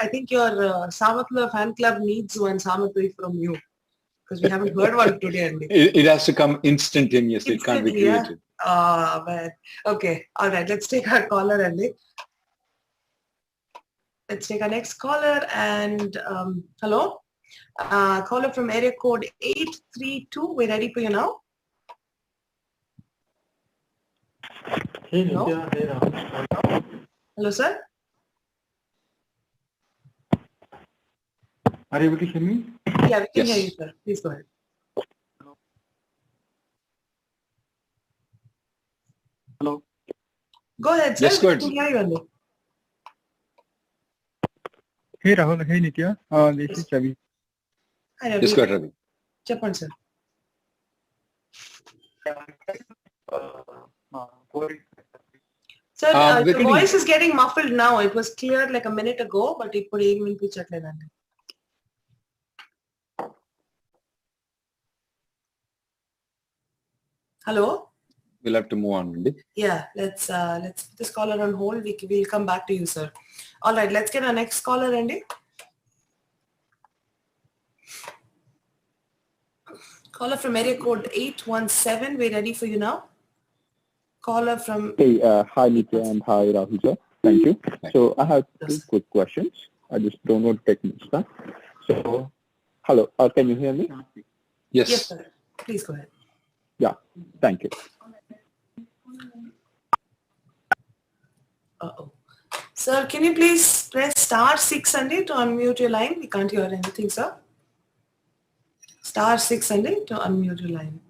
I think your Samatla fan club needs one Samatri from you. Because we haven't heard one today. Andy. It has to come instantaneously. It can't be created. Man. Okay. All right. Let's take our caller, Andy. Let's take our next caller. And hello? Caller from area code 832. We're ready for you now. Hello? Hello, sir? Are you able to hear me? Yeah, we can hear you, sir. Please go ahead. Hello. Go ahead, sir. Yes, go ahead. We can hear you, Andy. Hey, Rahul. Hey, Nitya. This is Ravi. Hi, Ravi. Yes, go ahead, Ravi. Chapman, sir. Sir, your voice is getting muffled now. It was clear like a minute ago, but it put even picture like that. Hello? We'll have to move on, Andy. Yeah, let's put this caller on hold. We'll come back to you, sir. All right, let's get our next caller, Andy. Caller from area code 817. We're ready for you now. Caller from... Hey, hi Nitya and hi Rahul sir. Thank you. So I have two quick questions. I just don't want to take much time. So, hello, can you hear me? Yes. Yes, sir. Please go ahead. Yeah, thank you. Uh-oh. Sir, can you please press *6 to unmute your line? We can't hear anything, sir. *6 to unmute your line.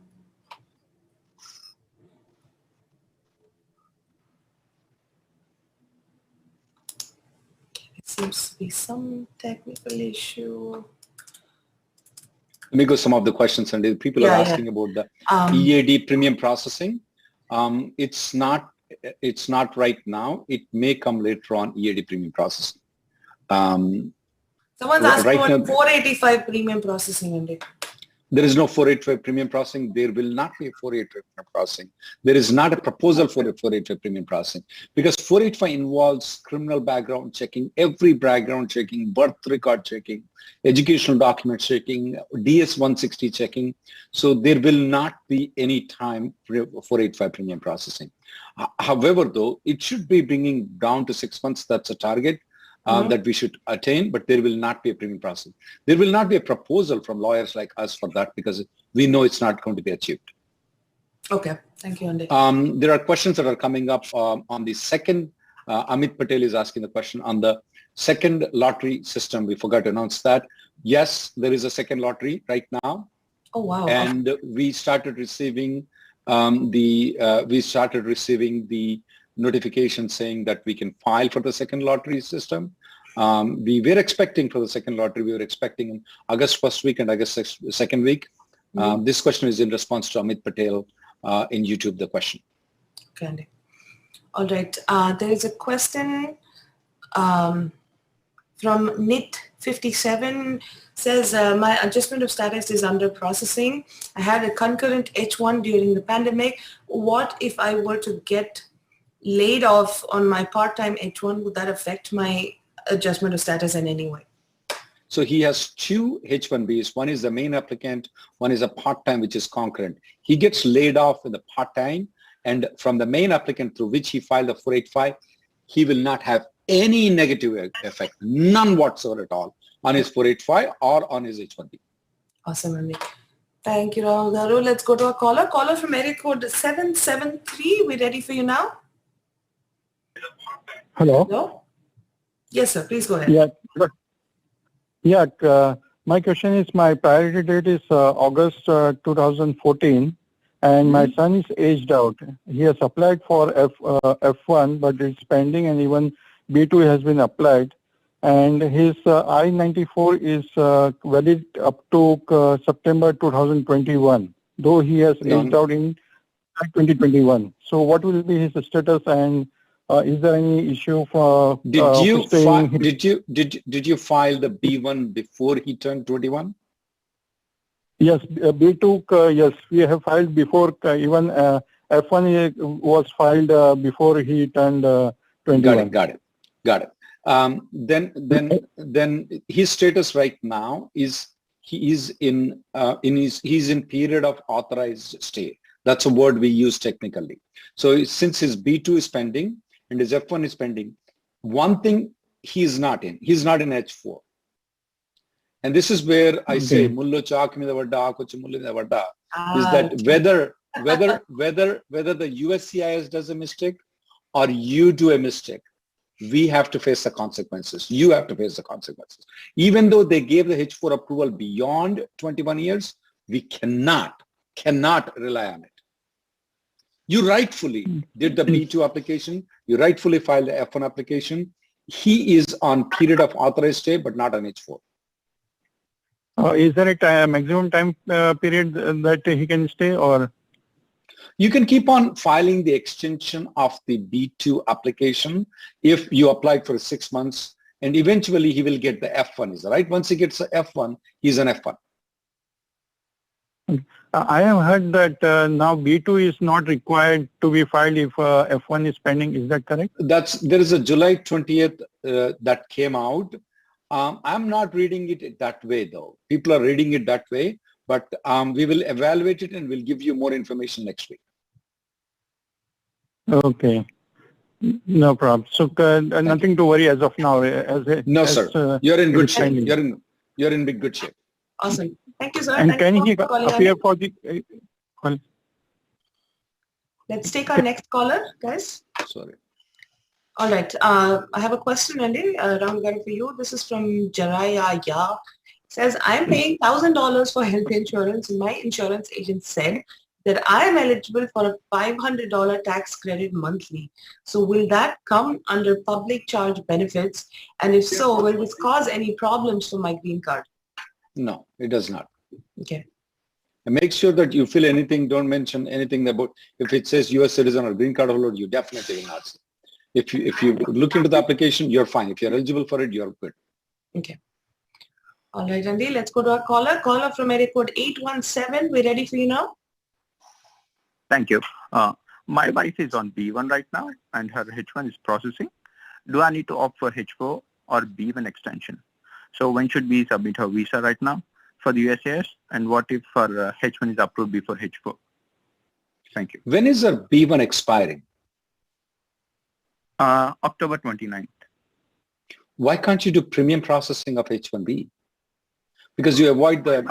It seems to be some technical issue. Let me go some of the questions, Sandy. People are asking about the EAD premium processing. It's not right now. It may come later on, EAD premium processing. Someone's asking about 485 premium processing, Andy. There is no 485 premium processing. There will not be a 485 premium processing. There is not a proposal for a 485 premium processing because 485 involves criminal background checking, every background checking, birth record checking, educational document checking, DS-160 checking. So there will not be any time for 485 premium processing. However, though, it should be bringing down to 6 months. That's a target. That we should attain, but there will not be a premium process. There will not be a proposal from lawyers like us for that because we know it's not going to be achieved. Okay, thank you, Andy. There are questions that are coming up on the second. Amit Patel is asking the question on the second lottery system. We forgot to announce that. Yes, there is a second lottery right now. Oh wow! And we started receiving the notification saying that we can file for the second lottery system. We were expecting for the second lottery, we were expecting in August first week and August second week. This question is in response to Amit Patel in YouTube, the question. Okay, Andy. All right. There is a question from NIT57 says, my adjustment of status is under processing. I had a concurrent H1 during the pandemic. What if I were to get laid off on my part-time H1, would that affect my adjustment of status in any way? So he has two H1Bs. One is the main applicant, one is a part-time, which is concurrent. He gets laid off in the part-time, and from the main applicant through which he filed the 485, he will not have any negative effect, none whatsoever at all, on his 485 or on his H1B. Awesome, Andy. Thank you, Rahul Garu. Let's go to a caller. Caller from area code 773. We ready for you now? Hello. Hello? Yes, sir. Please go ahead. Yeah. My question is, my priority date is August 2014, and my son is aged out. He has applied for F1, but it's pending, and even B2 has been applied. And his I-94 is valid up to September 2021, though he has aged out in 2021. So what will be his status, and is there any issue for did you file the B1 before he turned 21? Yes, B2, yes, we have filed before, even F1 was filed before he turned 21. Got it. Then his status right now is he's in period of authorized stay. That's a word we use technically. So since his B2 is pending and his F1 is pending, one thing he's not in H4. And this is where I say, mullo chaak me vadda, kuch mullo me vadda, is that whether the USCIS does a mistake or you do a mistake, we have to face the consequences. You have to face the consequences. Even though they gave the H4 approval beyond 21 years, we cannot rely on it. You rightfully did the B2 application. You rightfully filed the F1 application. He is on period of authorized stay, but not on H4. Is there a maximum time period that he can stay, or? You can keep on filing the extension of the B2 application if you applied for 6 months, and eventually he will get the F1, is right? Once he gets the F1, he's an F1. I have heard that now B2 is not required to be filed if F1 is pending. Is that correct? There is a July 20th that came out. I'm not reading it that way, though. People are reading it that way, but we will evaluate it and we'll give you more information next week. Okay. No problem. So nothing to worry as of now. No, sir. You're in good shape. you're in big good shape. Awesome. Thank you, sir. And Thank can you he for calling appear in. for the call? Let's take our next caller, guys. Sorry. All right. I have a question, Andy, Rahul Garu, for you. This is from Jaraya. Says, I'm paying $1,000 for health insurance, and my insurance agent said that I am eligible for a $500 tax credit monthly. So will that come under public charge benefits? And if so, will this cause any problems for my green card? No, it does not. Okay. And make sure that you fill anything, don't mention anything about, if it says US citizen or green card holder, you definitely will not see. If you look into the application, you're fine. If you're eligible for it, you're good. Okay. All right, Andy, let's go to our caller. Caller from area code 817. We're ready for you now. Thank you. My wife is on B1 right now and her H1 is processing. Do I need to opt for H4 or B1 extension? So when should we submit her visa right now for the USCIS? And what if her H1 is approved before H4? Thank you. When is her B1 expiring? October 29th. Why can't you do premium processing of H1B? Because you avoid the...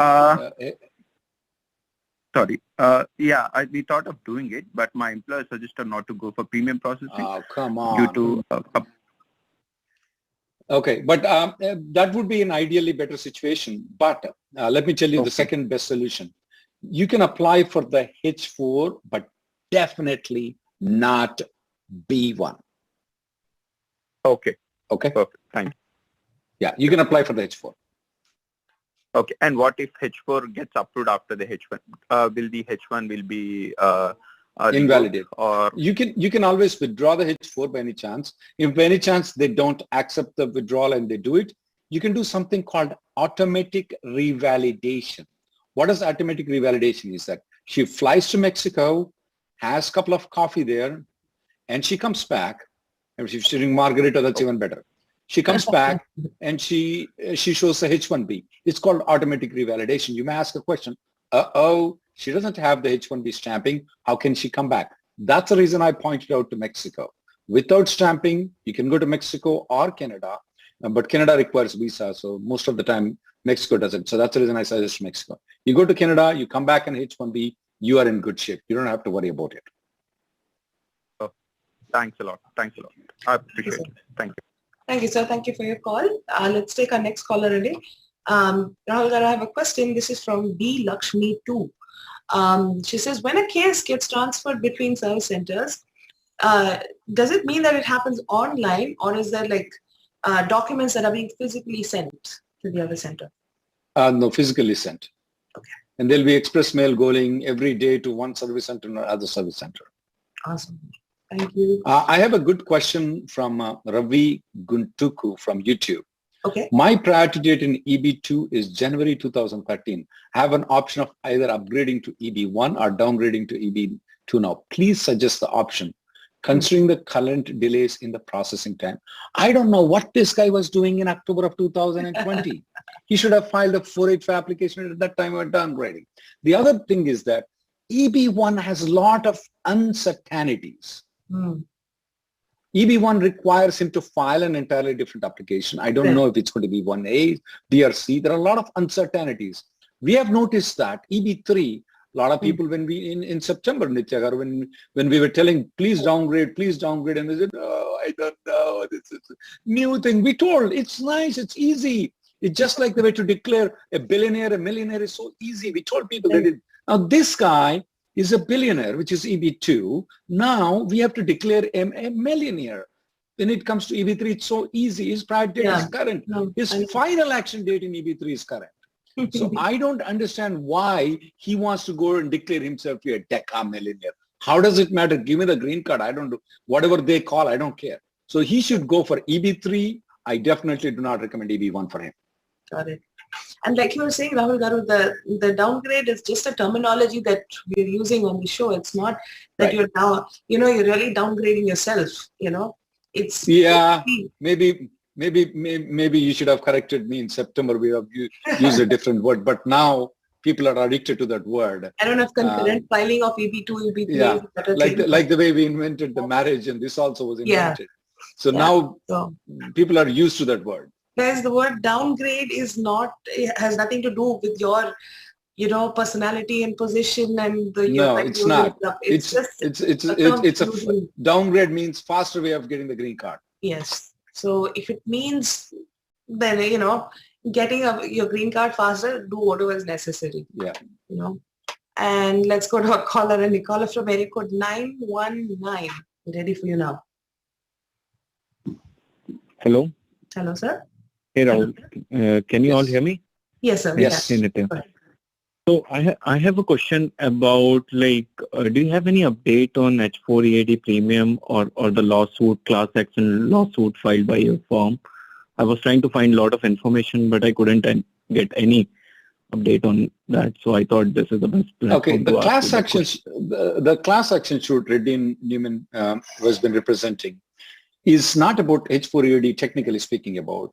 Sorry. We thought of doing it, but my employer suggested not to go for premium processing. Oh, come on. Due to... Okay, but that would be an ideally better situation. But let me tell you the second best solution. You can apply for the H4, but definitely not B1. Okay. Okay. Perfect. Thank you. Yeah, you can apply for the H4. Okay. And what if H4 gets approved after the H1? Will the H1 will be invalidated? Or you can always withdraw the H4 by any chance. If by any chance they don't accept the withdrawal and they do it, you can do something called automatic revalidation. What is automatic revalidation? Is that she flies to Mexico, has a couple of coffee there, and she comes back. And if she's doing margarita, that's even better. She comes back and she shows the H1B. It's called automatic revalidation. You may ask a question, she doesn't have the H1B stamping. How can she come back? That's the reason I pointed out to Mexico. Without stamping, you can go to Mexico or Canada, but Canada requires visa. So most of the time, Mexico doesn't. So that's the reason I suggest Mexico. You go to Canada, you come back in H1B, you are in good shape. You don't have to worry about it. Thanks a lot. Thanks a lot. I appreciate it. Thank you. Thank you, sir. Thank you for your call. Let's take our next caller today. Rahul, I have a question. This is from B. Lakshmi 2. She says, when a case gets transferred between service centers, does it mean that it happens online, or is there like documents that are being physically sent to the other center? No, physically sent. Okay. And there'll be express mail going every day to one service center or other service center. Awesome. Thank you. I have a good question from Ravi Guntuku from YouTube. Okay. My priority date in EB2 is January 2013. I have an option of either upgrading to EB1 or downgrading to EB2 now. Please suggest the option, considering the current delays in the processing time. I don't know what this guy was doing in October of 2020. He should have filed a 485 application at that time or downgrading. The other thing is that EB1 has a lot of uncertainties. EB1 requires him to file an entirely different application. I don't know if it's going to be 1A, B or C. There are a lot of uncertainties. We have noticed that EB3, a lot of people when we in September, Nityagar, when we were telling please downgrade, and they said, oh, I don't know, this is a new thing. We told it's nice, it's easy. It's just like the way to declare a billionaire, a millionaire is so easy. We told people they did. Now this guy is a billionaire, which is EB2. Now we have to declare him a millionaire. When it comes to EB3, it's so easy. His priority date is current. His final action date in EB3 is current. So I don't understand why he wants to go and declare himself to a deca millionaire. How does it matter? Give me the green card. I don't do whatever they call. I don't care. So he should go for EB3. I definitely do not recommend EB1 for him. Got it. And like you were saying, Rahul Garu, the downgrade is just a terminology that we're using on the show. It's not that you're now, you're really downgrading yourself, It's maybe you should have corrected me in September. We have used a different word, but now people are addicted to that word. I don't know if concurrent filing of EB2, EB3 is a better thing. Like the way we invented the marriage, and this also was invented. So now people are used to that word. Guys, the word downgrade is not, it has nothing to do with your, personality and position and the. No, it's not. It's downgrade means faster way of getting the green card. Yes. So if it means, then getting your green card faster, do whatever is necessary. Yeah. And let's go to a caller. And a caller from area code 919. Ready for you now. Hello. Hello, sir. Hey, Rahul. Can you all hear me? Yes, sir. Yes. So I have a question about do you have any update on H4EAD premium or the lawsuit, class action lawsuit filed by your firm? I was trying to find a lot of information, but I couldn't get any update on that. So I thought this is the best platform. Okay, the class action suit Reddy Newman has been representing is not about H4EAD, technically speaking about.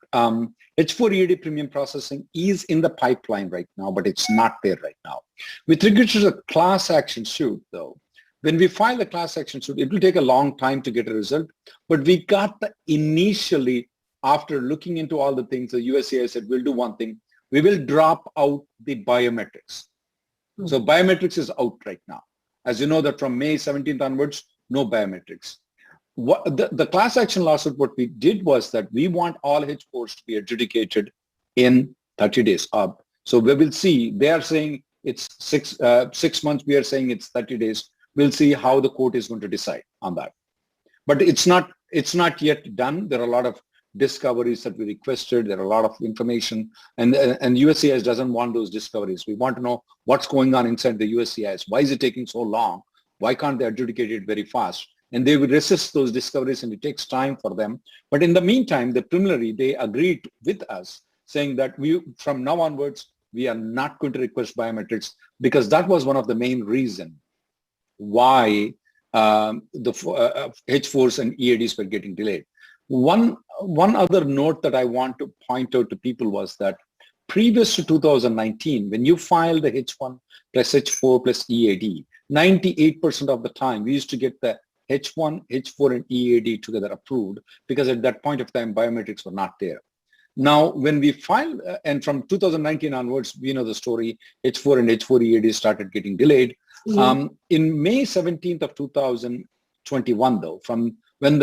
H4EAD premium processing is in the pipeline right now, but it's not there right now. With regard to the class action suit, though, when we file the class action suit, it will take a long time to get a result, but we got initially, after looking into all the things, the USCIS said, we'll do one thing. We will drop out the biometrics. So biometrics is out right now. As you know that from May 17th onwards, no biometrics. What the class action lawsuit, what we did was that we want all H4s to be adjudicated in 30 days up. So we will see, they are saying it's 6 months, we are saying it's 30 days. We'll see how the court is going to decide on that. But it's not yet done. There are a lot of discoveries that we requested. There are a lot of information, and USCIS doesn't want those discoveries. We want to know what's going on inside the USCIS. Why is it taking so long? Why can't they adjudicate it very fast? And they will resist those discoveries, and it takes time for them. But in the meantime, the preliminary, they agreed with us saying that from now onwards, we are not going to request biometrics, because that was one of the main reasons why the H4s and EADs were getting delayed. One other note that I want to point out to people was that previous to 2019, when you filed the H1 plus H4 plus EAD, 98% of the time we used to get the H1, H4 and EAD together approved, because at that point of time biometrics were not there. Now when we filed, and from 2019 onwards, we know the story, H4 and H4 EAD started getting delayed. In May 17th of 2021 though, from when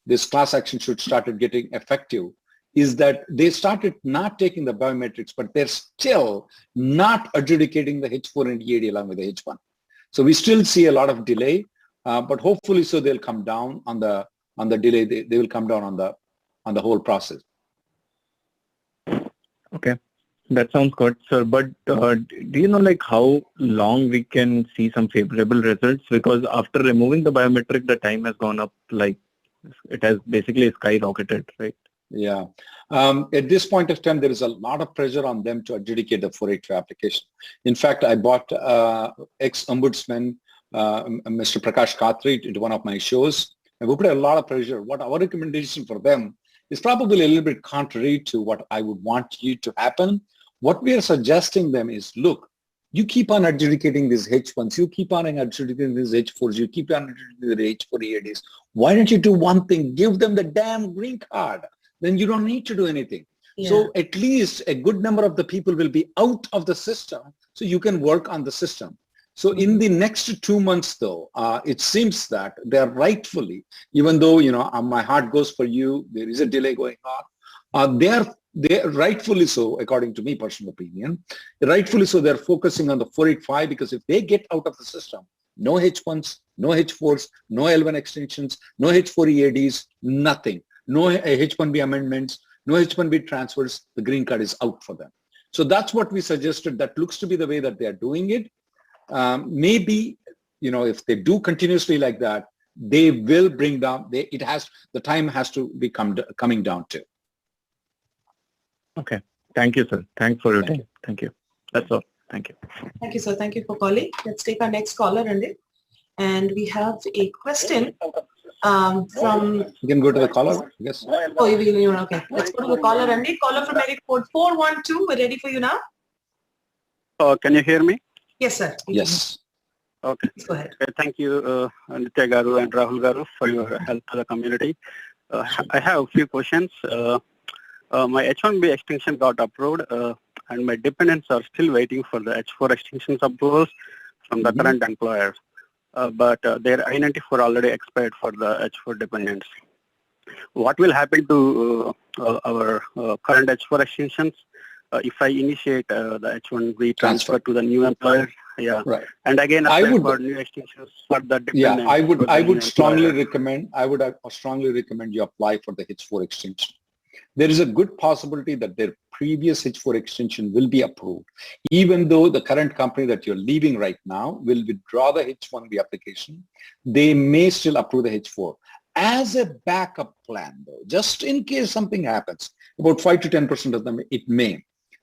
this class action suit started getting effective, is that they started not taking the biometrics, but they're still not adjudicating the H4 and EAD along with the H1. So we still see a lot of delay, but hopefully so they'll come down on the delay. They will come down on the whole process. Okay, that sounds good, sir. But do you know how long we can see some favorable results? Because after removing the biometric, the time has gone up, it has basically skyrocketed, right? Yeah. At this point of time, there is a lot of pressure on them to adjudicate the 482 application. In fact, I bought ex-ombudsman, Mr. Prakash Khatri, into one of my shows, and we put a lot of pressure. What our recommendation for them is probably a little bit contrary to what I would want you to happen. What we are suggesting them is, look, you keep on adjudicating these H1s, you keep on adjudicating these H4s, you keep on adjudicating the H4 EADs. Why don't you do one thing? Give them the damn green card. Then you don't need to do anything. Yeah. So at least a good number of the people will be out of the system, so you can work on the system. So in the next 2 months though, it seems that they're rightfully, even though, my heart goes for you, there is a delay going on, they're rightfully so, according to me, personal opinion, rightfully so, they're focusing on the 485, because if they get out of the system, no H1s, no H4s, no L1 extensions, no H4 EADs, nothing, no H1B amendments, no H1B transfers, the green card is out for them. So that's what we suggested. That looks to be the way that they are doing it. Maybe, if they do continuously like that, they will bring down, the time has to be coming down too. Okay. Thank you, sir. Thanks for your time. Thank you. That's all. Thank you. Thank you, sir. Thank you for calling. Let's take our next caller, Randy. And we have a question from... You can go to the caller, yes. Oh, okay. Let's go to the caller, Randy. Caller from area code 412. We're ready for you now. Can you hear me? Yes, sir. Yes. Okay. Go ahead. Okay, thank you, Nitya Garu and Rahul Garu, for your help to the community. I have a few questions. My H1B extension got approved, and my dependents are still waiting for the H4 extension approvals from the current employer. But their I-94 already expired for the H4 dependents. What will happen to our current H4 extensions if I initiate the H1B transfer to the new employer? Yeah. Right. And again, apply for new extensions for the dependents. I would strongly recommend you apply for the H4 extension. There is a good possibility that their previous H4 extension will be approved, even though the current company that you're leaving right now will withdraw the H1B application. They may still approve the H4 as a backup plan, though, just in case something happens. About 5 to 10% of them, it may.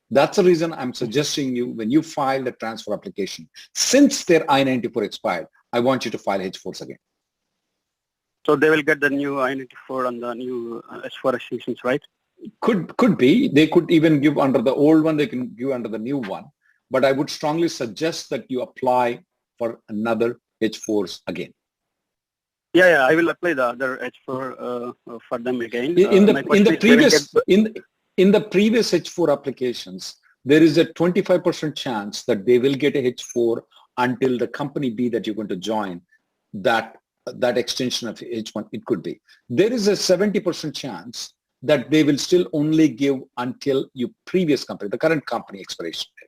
That's the reason I'm suggesting you, when you file the transfer application, since their I-94 expired, I want you to file H4s again. So they will get the new I-94 and the new H4 extensions, right? Could be. They could even give under the old one, they can give under the new one. But I would strongly suggest that you apply for another H4s again. Yeah, I will apply the other H4 for them again. In the previous H4 applications, there is a 25% chance that they will get a H4 until the company B that you're going to join, that extension of H1, it could be. There is a 70% chance that they will still only give until your previous company, the current company expiration date.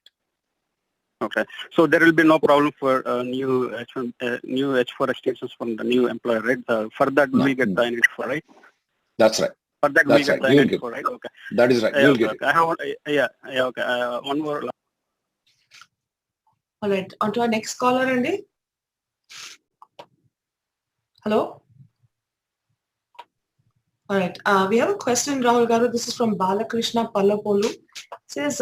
Okay. So there will be no problem for new H4 extensions from the new employer, right? For that, we get the I-94, right? That's right. For that, we get the I-94, right? Okay. That is right. You'll get it. I have okay. One more. All right. On to our next caller, Andy. Hello? All right. We have a question, Rahul Garu. This is from Balakrishna Pallapolu. It says,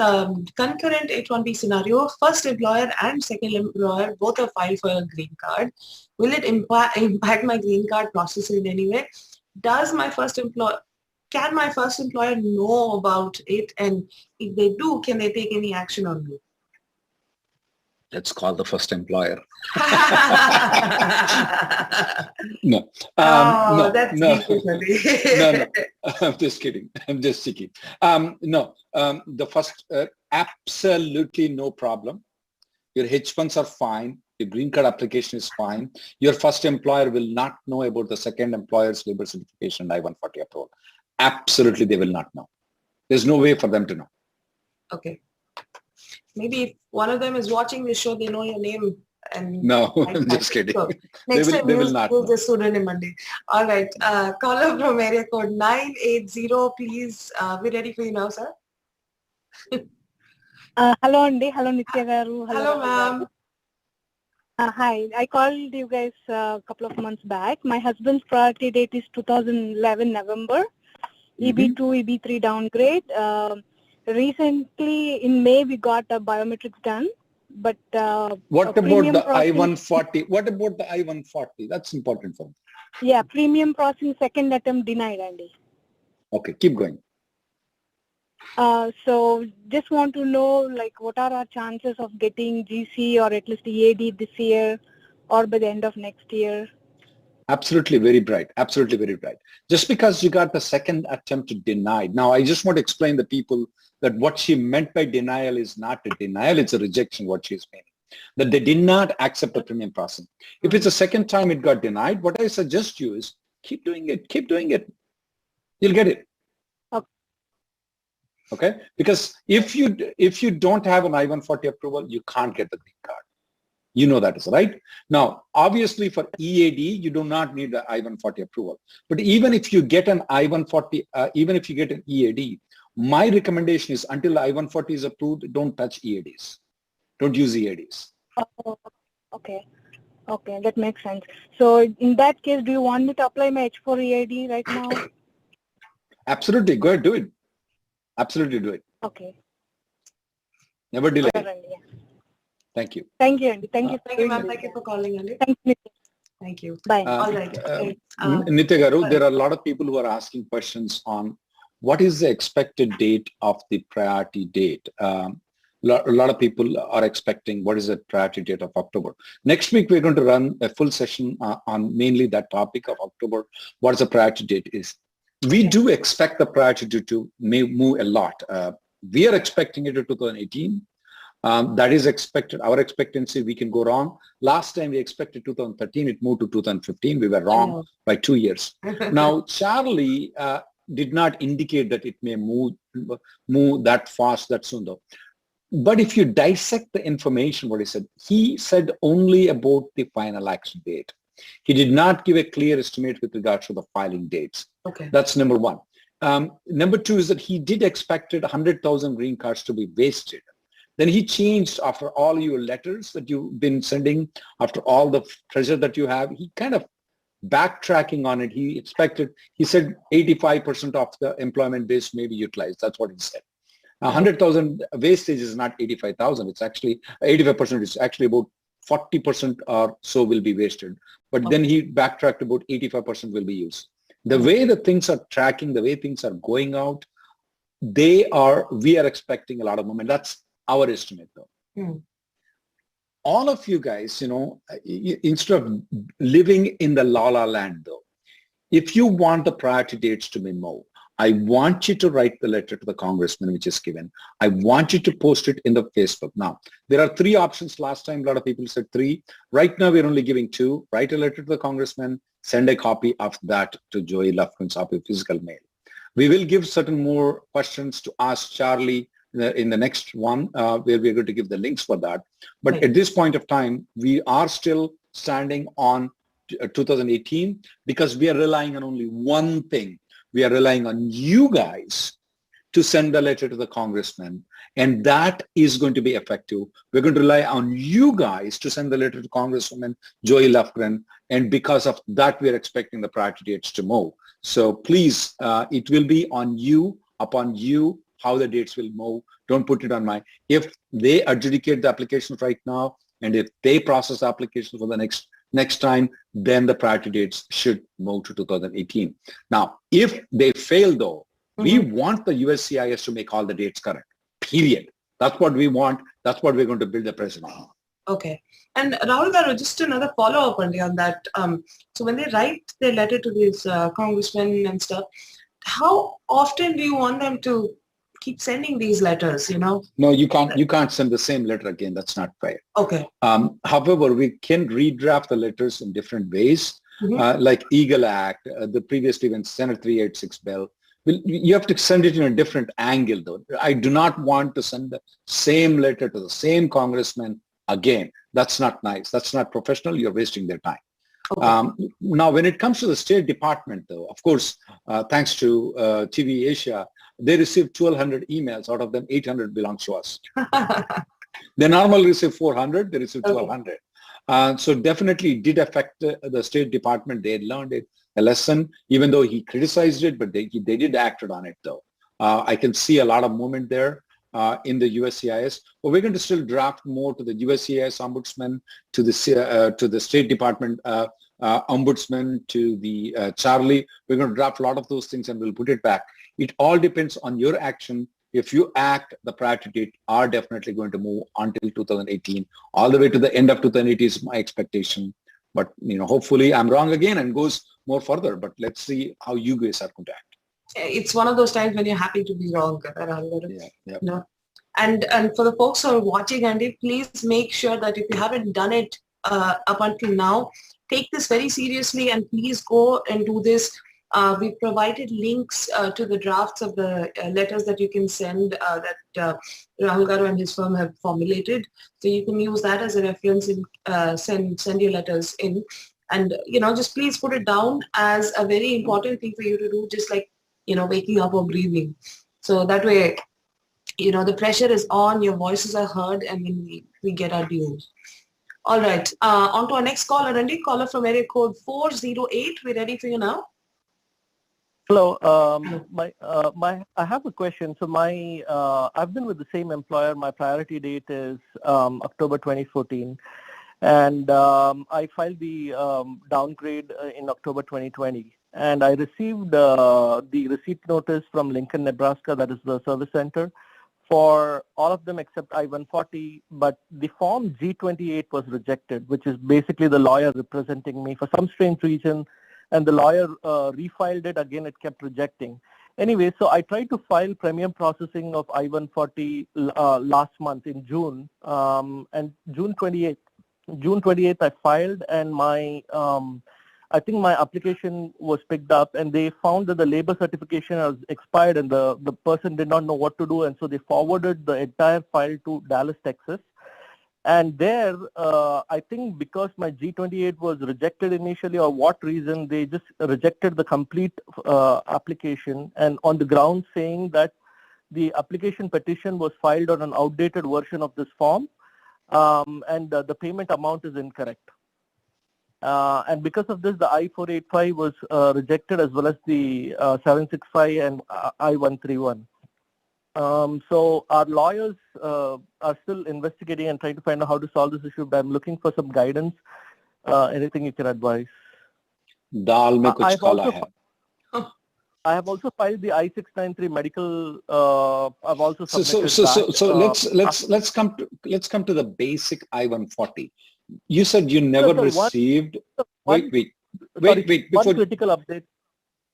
concurrent H1B scenario, first employer and second employer both are filed for a green card. Will it impact my green card process in any way? Can my first employer know about it? And if they do, can they take any action on me? Let's call the first employer. No. That's no. No. I'm just kidding. No. The first, absolutely no problem. Your H1s are fine. Your green card application is fine. Your first employer will not know about the second employer's labor certification and I-140 approval. Absolutely, they will not know. There's no way for them to know. Okay. Maybe if one of them is watching this show, they know your name. And no, I'm just kidding. So next time they will not use the pseudonym Monday. All right. Caller from area code 980, please. We're ready for you now, sir. Hello, Andy. Hello, Nitya Garu. Hello, ma'am. Hi. I called you guys a couple of months back. My husband's priority date is 2011 November. EB2, EB3 downgrade. Recently, in May, we got a biometrics done, but what about the I-140? What about the I-140? That's important for me. Yeah, premium processing second attempt denied, Andy. Okay, keep going. So just want to know, like, what are our chances of getting GC or at least EAD this year or by the end of next year? Absolutely very bright. Absolutely very bright. Just because you got the second attempt denied. Now, I just want to explain the people that what she meant by denial is not a denial, it's a rejection, what she's meaning. That they did not accept the premium processing. If it's the second time it got denied, what I suggest you is keep doing it. You'll get it. Okay? Because if you don't have an I-140 approval, you can't get the green card. You know that is right. Now, obviously for EAD, you do not need the I-140 approval. But even if you get an I-140, even if you get an EAD, my recommendation is until the I-140 is approved, don't touch EADs. Don't use EADs. Oh, okay. Okay, that makes sense. So in that case, do you want me to apply my H4 EAD right now? Absolutely. Go ahead, do it. Absolutely do it. Okay. Never delay. Yeah. Thank you. Thank you, Andy. Thank you. Thank you, ma'am. Thank you for calling, Andy. Thank you. Bye. All right. Nitya Garu, there are a lot of people who are asking questions on what is the expected date of the priority date. A lot of people are expecting what is the priority date of October. Next week, we're going to run a full session on mainly that topic of October. What is the priority date is. We do expect the priority date to move a lot. We are expecting it to 2018. That is expected. Our expectancy, we can go wrong. Last time we expected 2013, it moved to 2015. We were wrong by 2 years. Now, Charlie did not indicate that it may move that fast, that soon though. But if you dissect the information, what he said only about the final action date. He did not give a clear estimate with regards to the filing dates. Okay. That's number one. Number two is that he did expected 100,000 green cards to be wasted. Then he changed after all your letters that you've been sending, after all the pressure that you have, he kind of backtracking on it. He said 85% of the employment base may be utilized. That's what he said. 100,000 wastage is not 85,000. It's actually 85%. It's actually about 40% or so will be wasted. But then he backtracked about 85% will be used. The way the things are tracking, the way things are going out, we are expecting a lot of movement. That's our estimate though. All of you guys, instead of living in the la-la land though, if you want the priority dates to be moved, I want you to write the letter to the congressman which is given. I want you to post it in the Facebook. Now, there are 3 options. Last time, a lot of people said 3. Right now, we're only giving 2. Write a letter to the congressman, send a copy of that to 𝐸𝐸𝐿𝐹𝐿's copy physical mail. We will give certain more questions to ask Charlie in the next one, where we're going to give the links for that. But at this point of time, we are still standing on 2018 because we are relying on only one thing. We are relying on you guys to send the letter to the congressman, and that is going to be effective. We're going to rely on you guys to send the letter to Congresswoman 𝗤𝗓𝗏, and because of that, we're expecting the priority dates to move. So please, it will be on you, upon you, how the dates will move. Don't put it on if they adjudicate the applications right now, and if they process the applications for the next time, then the priority dates should move to 2018. Now, if they fail though, we want the USCIS to make all the dates correct, period. That's what we want. That's what we're going to build the president on. Okay. And Rahul Garu, just another follow-up on that. So when they write their letter to these congressmen and stuff, how often do you want them to keep sending these letters, No, you can't send the same letter again. That's not fair. Okay. However, we can redraft the letters in different ways, like Eagle Act, the previously when Senate 386 bill. You have to send it in a different angle, though. I do not want to send the same letter to the same congressman again. That's not nice. That's not professional. You're wasting their time. Okay. Now, when it comes to the State Department, though, of course, thanks to TV Asia, they received 1,200 emails. Out of them, 800 belongs to us. They normally receive 400. They received 1,200. So definitely it did affect the State Department. They had learned a lesson, even though he criticized it, but they did act on it, though. I can see a lot of movement there in the USCIS. But we're going to still draft more to the USCIS ombudsman, to the State Department ombudsman, to the Charlie. We're going to draft a lot of those things and we'll put it back. It all depends on your action. If you act, the priority date are definitely going to move until 2018. All the way to the end of 2018 is my expectation. But, hopefully I'm wrong again and goes more further. But let's see how you guys are going to act. It's one of those times when you're happy to be wrong. Yeah. No. And for the folks who are watching, Andy, please make sure that if you haven't done it up until now, take this very seriously and please go and do this. We've provided links to the drafts of the letters that you can send that Rahul Garu and his firm have formulated. So you can use that as a reference and send your letters in. And, just please put it down as a very important thing for you to do, just like, waking up or breathing. So that way, the pressure is on, your voices are heard, and then we get our dues. All right. On to our next caller, Randy, caller from area code 408. We're ready for you now. Hello. I have a question. So I've been with the same employer. My priority date is October 2014, and I filed the downgrade in October 2020. And I received the receipt notice from Lincoln, Nebraska, that is the service center, for all of them except I-140, but the form G28 was rejected, which is basically the lawyer representing me. For some strange reason, and the lawyer refiled it again. It kept rejecting. Anyway, so I tried to file premium processing of I-140 last month in June, and June 28th I filed, and my I think my application was picked up, and they found that the labor certification has expired, and the person did not know what to do, and so they forwarded the entire file to Dallas, Texas. And there, I think because my G28 was rejected initially, or what reason, they just rejected the complete application, and on the ground saying that the application petition was filed on an outdated version of this form, and the payment amount is incorrect. And because of this, the I-485 was rejected, as well as the 765 and I-131. So our lawyers are still investigating and trying to find out how to solve this issue, but I'm looking for some guidance. Anything you can advise? I have also filed the I-693 medical. I've also submitted so let's come to the basic I-140. You said you never received. Wait. One critical update.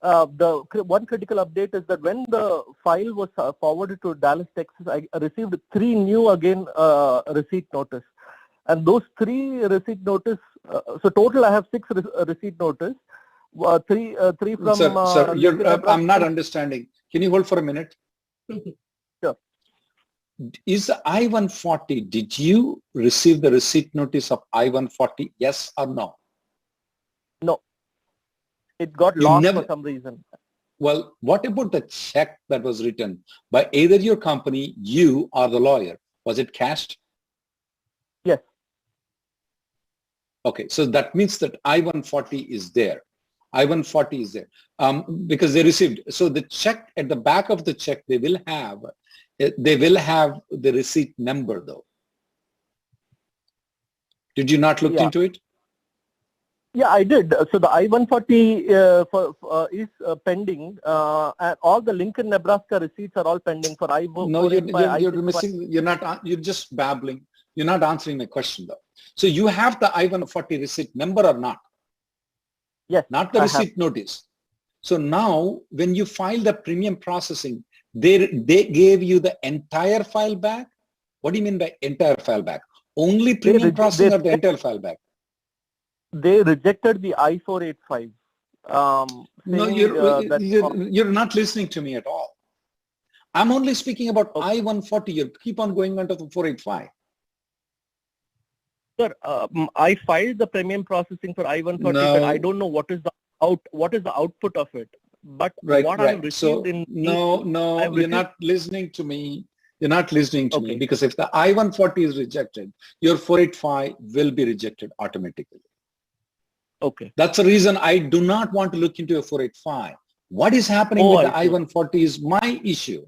The one critical update is that when the file was forwarded to Dallas, Texas, I received 3 new receipt notice, and those 3 receipt notice. So total, I have 6 receipt notice. 3 from. Sir, I'm not understanding. Can you hold for a minute? Sure. Is the I-140? Did you receive the receipt notice of I-140? Yes or no? No. It got lost for some reason. Well, what about the check that was written by either your company, you, or the lawyer? Was it cashed? Yes. Okay, so that means that I-140 is there. I-140 is there because they received. So the check, at the back of the check, they will have the receipt number, though. Did you not look into it? Yeah, I did. So the I-140 is pending, and all the Lincoln, Nebraska receipts are all pending for I-140. No, you're missing. You're just babbling. You're not answering my question, though. So you have the I-140 receipt number or not? Yes. Not the receipt notice. So now, when you file the premium processing, they gave you the entire file back? What do you mean by entire file back? Only premium processing or the entire file back? They rejected the I-485. No, you're not listening to me at all. I'm only speaking about I-140. You keep on going on to the 485. Sir, I filed the premium processing for I-140, but I don't know what is the output of it. But what I've received you're not listening to me. You're not listening to me, because if the I-140 is rejected, your 485 will be rejected automatically. Okay. That's the reason I do not want to look into a 485. What is happening with the I-140 is my issue,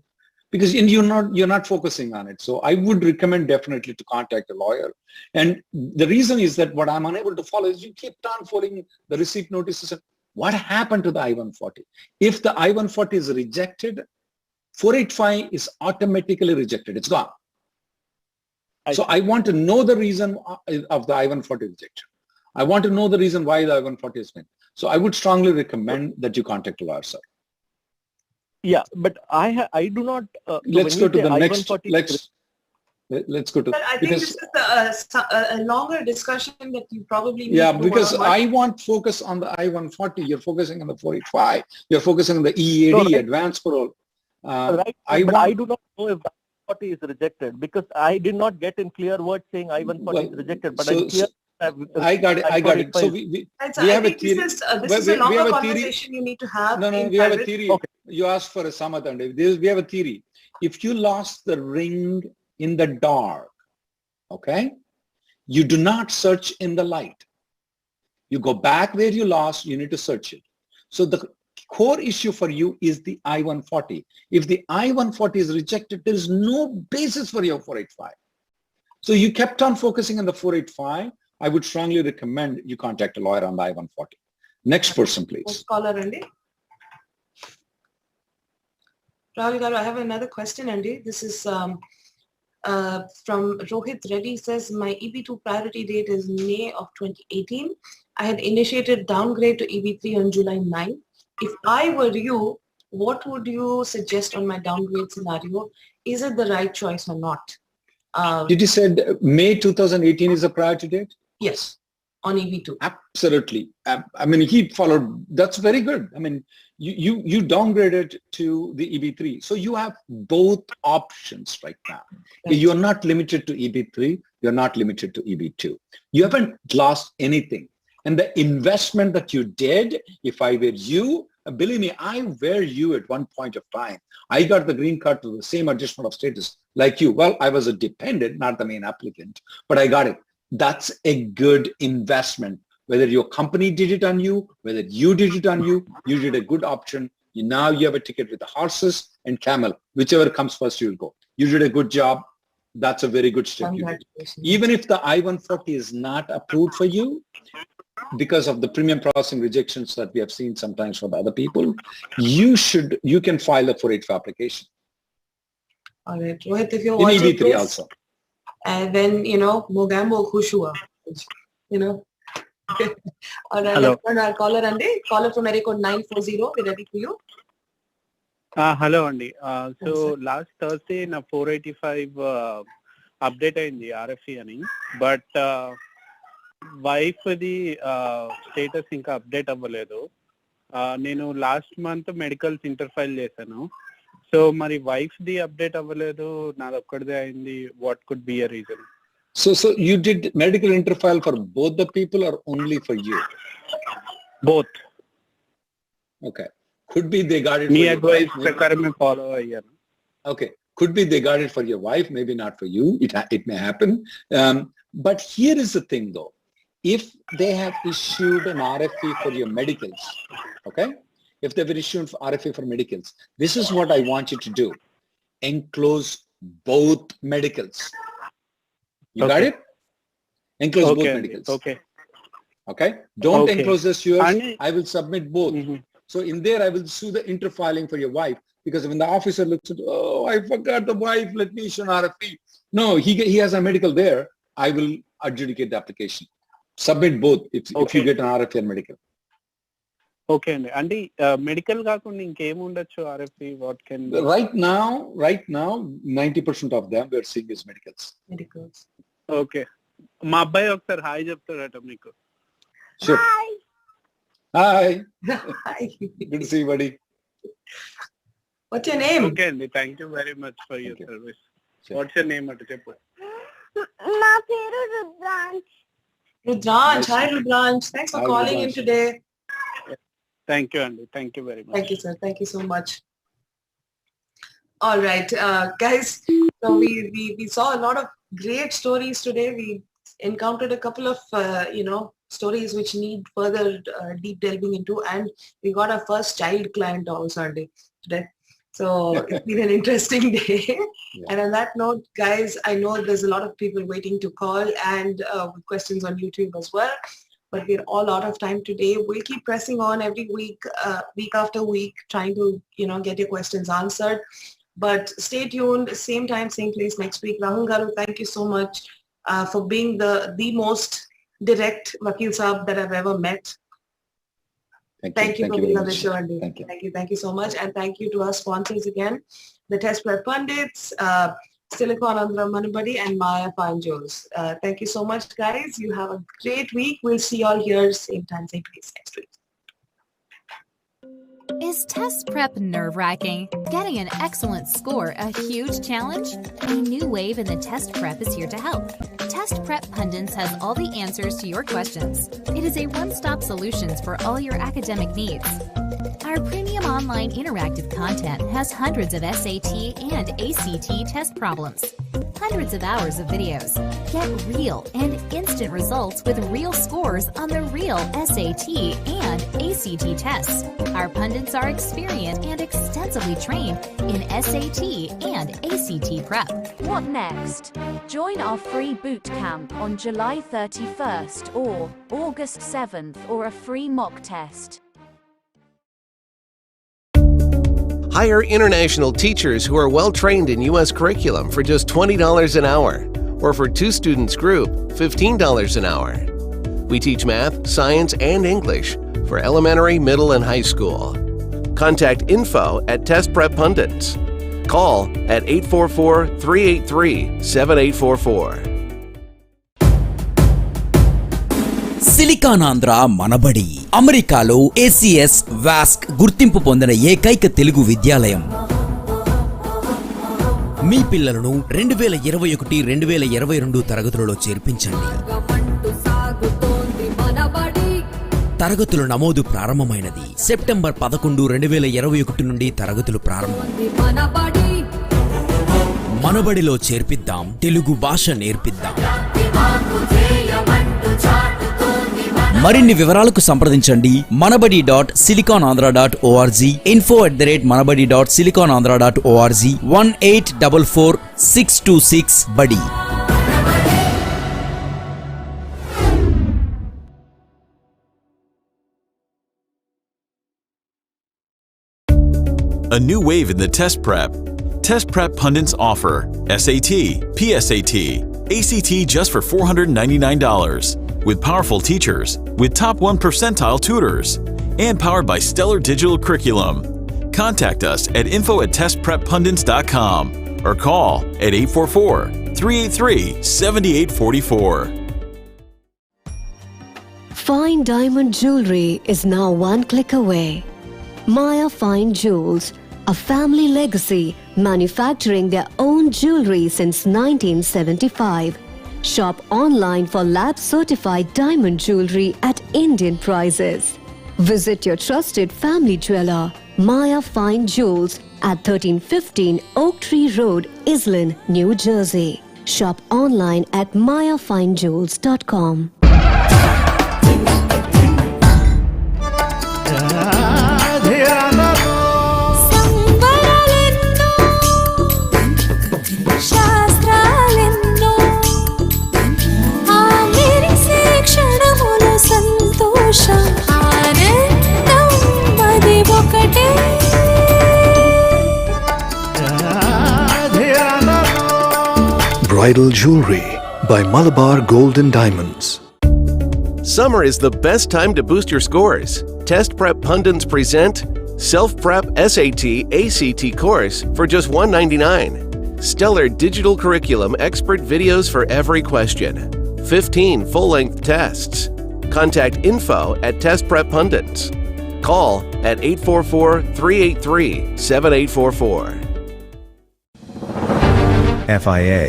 because you're not focusing on it. So I would recommend definitely to contact a lawyer. And the reason is that what I'm unable to follow is you keep on following the receipt notices. What happened to the I-140? If the I-140 is rejected, 485 is automatically rejected. It's gone. So I want to know the reason of the I-140 rejection. I want to know the reason why the I-140 is been. So I would strongly recommend that you contact a lawyer, sir. Yeah, but I do not. Let's go to the next. Let's go to. But I think this is a longer discussion that you probably need. Yeah, because I want focus on the I-140. You're focusing on the 485. You're focusing on the EAD, advanced parole. Right, but I do not know if the I-140 is rejected, because I did not get in clear words saying I-140 is rejected. But I got it. So we have a theory. This is a longer conversation you need to have. No, we have a theory. Okay. You asked for a samadhan. We have a theory. If you lost the ring in the dark, okay, you do not search in the light. You go back where you lost, you need to search it. So the core issue for you is the I-140. If the I-140 is rejected, there is no basis for your 485. So you kept on focusing on the 485. I would strongly recommend you contact a lawyer on the I-140. Next person, please. Caller, Andy. Rahul Garu, I have another question, Andy. This is From Rohit Reddy says, my EB2 priority date is May of 2018. I had initiated downgrade to EB3 on July 9. If I were you, what would you suggest on my downgrade scenario? Is it the right choice or not? Did you said May 2018 is a priority date? Yes, on EB2. Absolutely. I mean, he followed. That's very good. I mean, you downgraded to the EB3. So you have both options right now. Right. You're not limited to EB3. You're not limited to EB2. You haven't lost anything. And the investment that you did, if I were you, believe me, I were you at one point of time. I got the green card to the same adjustment of status like you. Well, I was a dependent, not the main applicant, but I got it. That's a good investment. Whether your company did it on you, whether you did it on you, you did a good option. Now you have a ticket with the horses and camel. Whichever comes first, you'll go. You did a good job. That's a very good step you did. Even if the I-140 is not approved for you, because of the premium processing rejections that we have seen sometimes from other people, you can file a 485 application. All right, Rohit, if you're watching in EB3 this, also. And then, Mogambo Khushua, All right, Hello. Our caller from area code 940, we're ready for you. Hello, Andy. So last Thursday, na 485 update in the RFE ani, but wife the status inka update avvaledu. Nenu last month medicals interfile chesanu. So mari wife the update avvaledu, naadi okkade ayindi. What could be a reason? So you did medical interfile for both the people or only for you? Both. Okay. Could be they got it Me for advice your wife. Follow ayyan. Okay. Could be they got it for your wife, maybe not for you. It may happen. But here is the thing though. If they have issued an RFE for your medicals, okay? If they've issued RFE for medicals, this is what I want you to do. Enclose both medicals. You got it? Enclose both medicals. Okay? Don't enclose just yours. I will submit both. So in there, I will sue the interfiling for your wife, because when the officer looks at, oh, I forgot the wife, let me issue an RFE. No, he has a medical there. I will adjudicate the application. Submit both if you get an RFE and medical. Okay, Andy. Medical kaakunda inkem undachu RFE? What can right now, 90% of them we are seeing is medicals. Medicals. Okay. Ma abbayi okkar hi cheptadata meeku. Sure. Hi. Hi. Good to see you, buddy. What's your name? Okay, Andy. Thank you very much for your service. Sure. What's your name, Atu cheppu? Na peru Rudransh. Rudransh. Hi, Rudransh. Thanks for calling in today. Thank you, Andy. Thank you very much. Thank you, sir. Thank you so much. All right, guys. So we saw a lot of great stories today. We encountered a couple of stories which need further deep delving into, and we got our first child client also today. So it's been an interesting day. Yeah. And on that note, guys, I know there's a lot of people waiting to call and with questions on YouTube as well. But we're all out of time today. We'll keep pressing on every week, week after week, trying to get your questions answered. But stay tuned. Same time, same place next week. Rahul Garu, thank you so much for being the most direct Vakil Saab that I've ever met. Thank you for being on the show, Andy. Thank you so much. And thank you to our sponsors again, the Test Prep Pundits, Silicon Andhra Manubadi, and Maya Fine Jewels. Thank you so much, guys. You have a great week. We'll see you all here, same time, same place next week. Is test prep nerve-wracking? Getting an excellent score a huge challenge? A new wave in the test prep is here to help. Test Prep Pundits has all the answers to your questions. It is a one-stop solutions for all your academic needs. Our premium online interactive content has hundreds of SAT and ACT test problems, hundreds of hours of videos. Get real and instant results with real scores on the real SAT and ACT tests. Our pundits are experienced and extensively trained in SAT and ACT prep. What next? Join our free boot camp on July 31st or August 7th or a free mock test. Hire international teachers who are well trained in U.S. curriculum for just $20 an hour, or for 2 students group, $15 an hour. We teach math, science, and English for elementary, middle, and high school. Contact info at Test Prep Pundits. Call at 844-383-7844. Silicon Andhra Manabadi అమెరికాలో ACS VASC గుర్తింపు పొందిన ఏకైక తెలుగు విద్యాలయం. మీ పిల్లలను 2021-2022 తరగతులలో చేర్పించండి. తరగతుల నమోదు ప్రారంభమైనది. September 11, 2021 నుండి తరగతులు ప్రారంభం. మనబడిలో చేర్పిద్దాం, తెలుగు భాష నేర్పిద్దాం. మరిన్ని వివరాలకు సంప్రదించండి manabadi.siliconandhra.org, info@manabadi.siliconandhra.org, 1-844-626-BUDDY. A new wave in the test prep. Test prep pundits offer SAT, PSAT, ACT just for $499. With powerful teachers, with top 1 percentile tutors, and powered by stellar digital curriculum. Contact us at info@testpreppundits.com or call at 844-383-7844. Fine diamond jewelry is now one click away. Maya Fine Jewels, a family legacy, manufacturing their own jewelry since 1975. Shop online for lab-certified diamond jewelry at Indian prices. Visit your trusted family jeweler, Maya Fine Jewels, at 1315 Oak Tree Road, Islin, New Jersey. Shop online at mayafinejewels.com. Bridal Jewelry by Malabar Gold and Diamonds. Summer is the best time to boost your scores. Test Prep Pundits present Self-Prep SAT ACT course for just $199. Stellar digital curriculum, expert videos for every question. 15 full-length tests. Contact info at Test Prep Pundits. Call at 844-383-7844. FIA,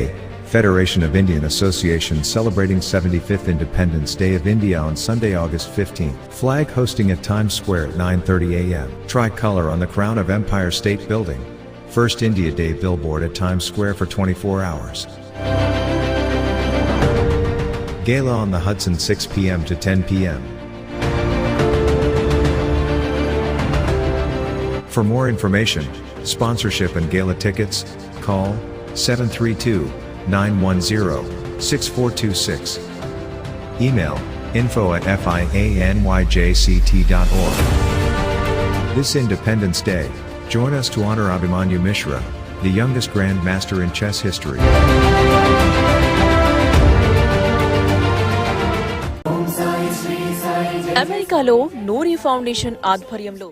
Federation of Indian Associations celebrating 75th Independence Day of India on Sunday, August 15th. Flag hosting at Times Square at 9:30 a.m. Tricolor on the Crown of Empire State Building. First India Day billboard at Times Square for 24 hours. Gala on the Hudson 6 p.m. to 10 p.m. For more information, sponsorship and gala tickets, call 732-910-6426. Email info@fianyjct.org. This Independence Day, join us to honor Abhimanyu Mishra, the youngest grandmaster in chess history. అమెరికాలో నూరి foundation ఆధ్వర్యంలో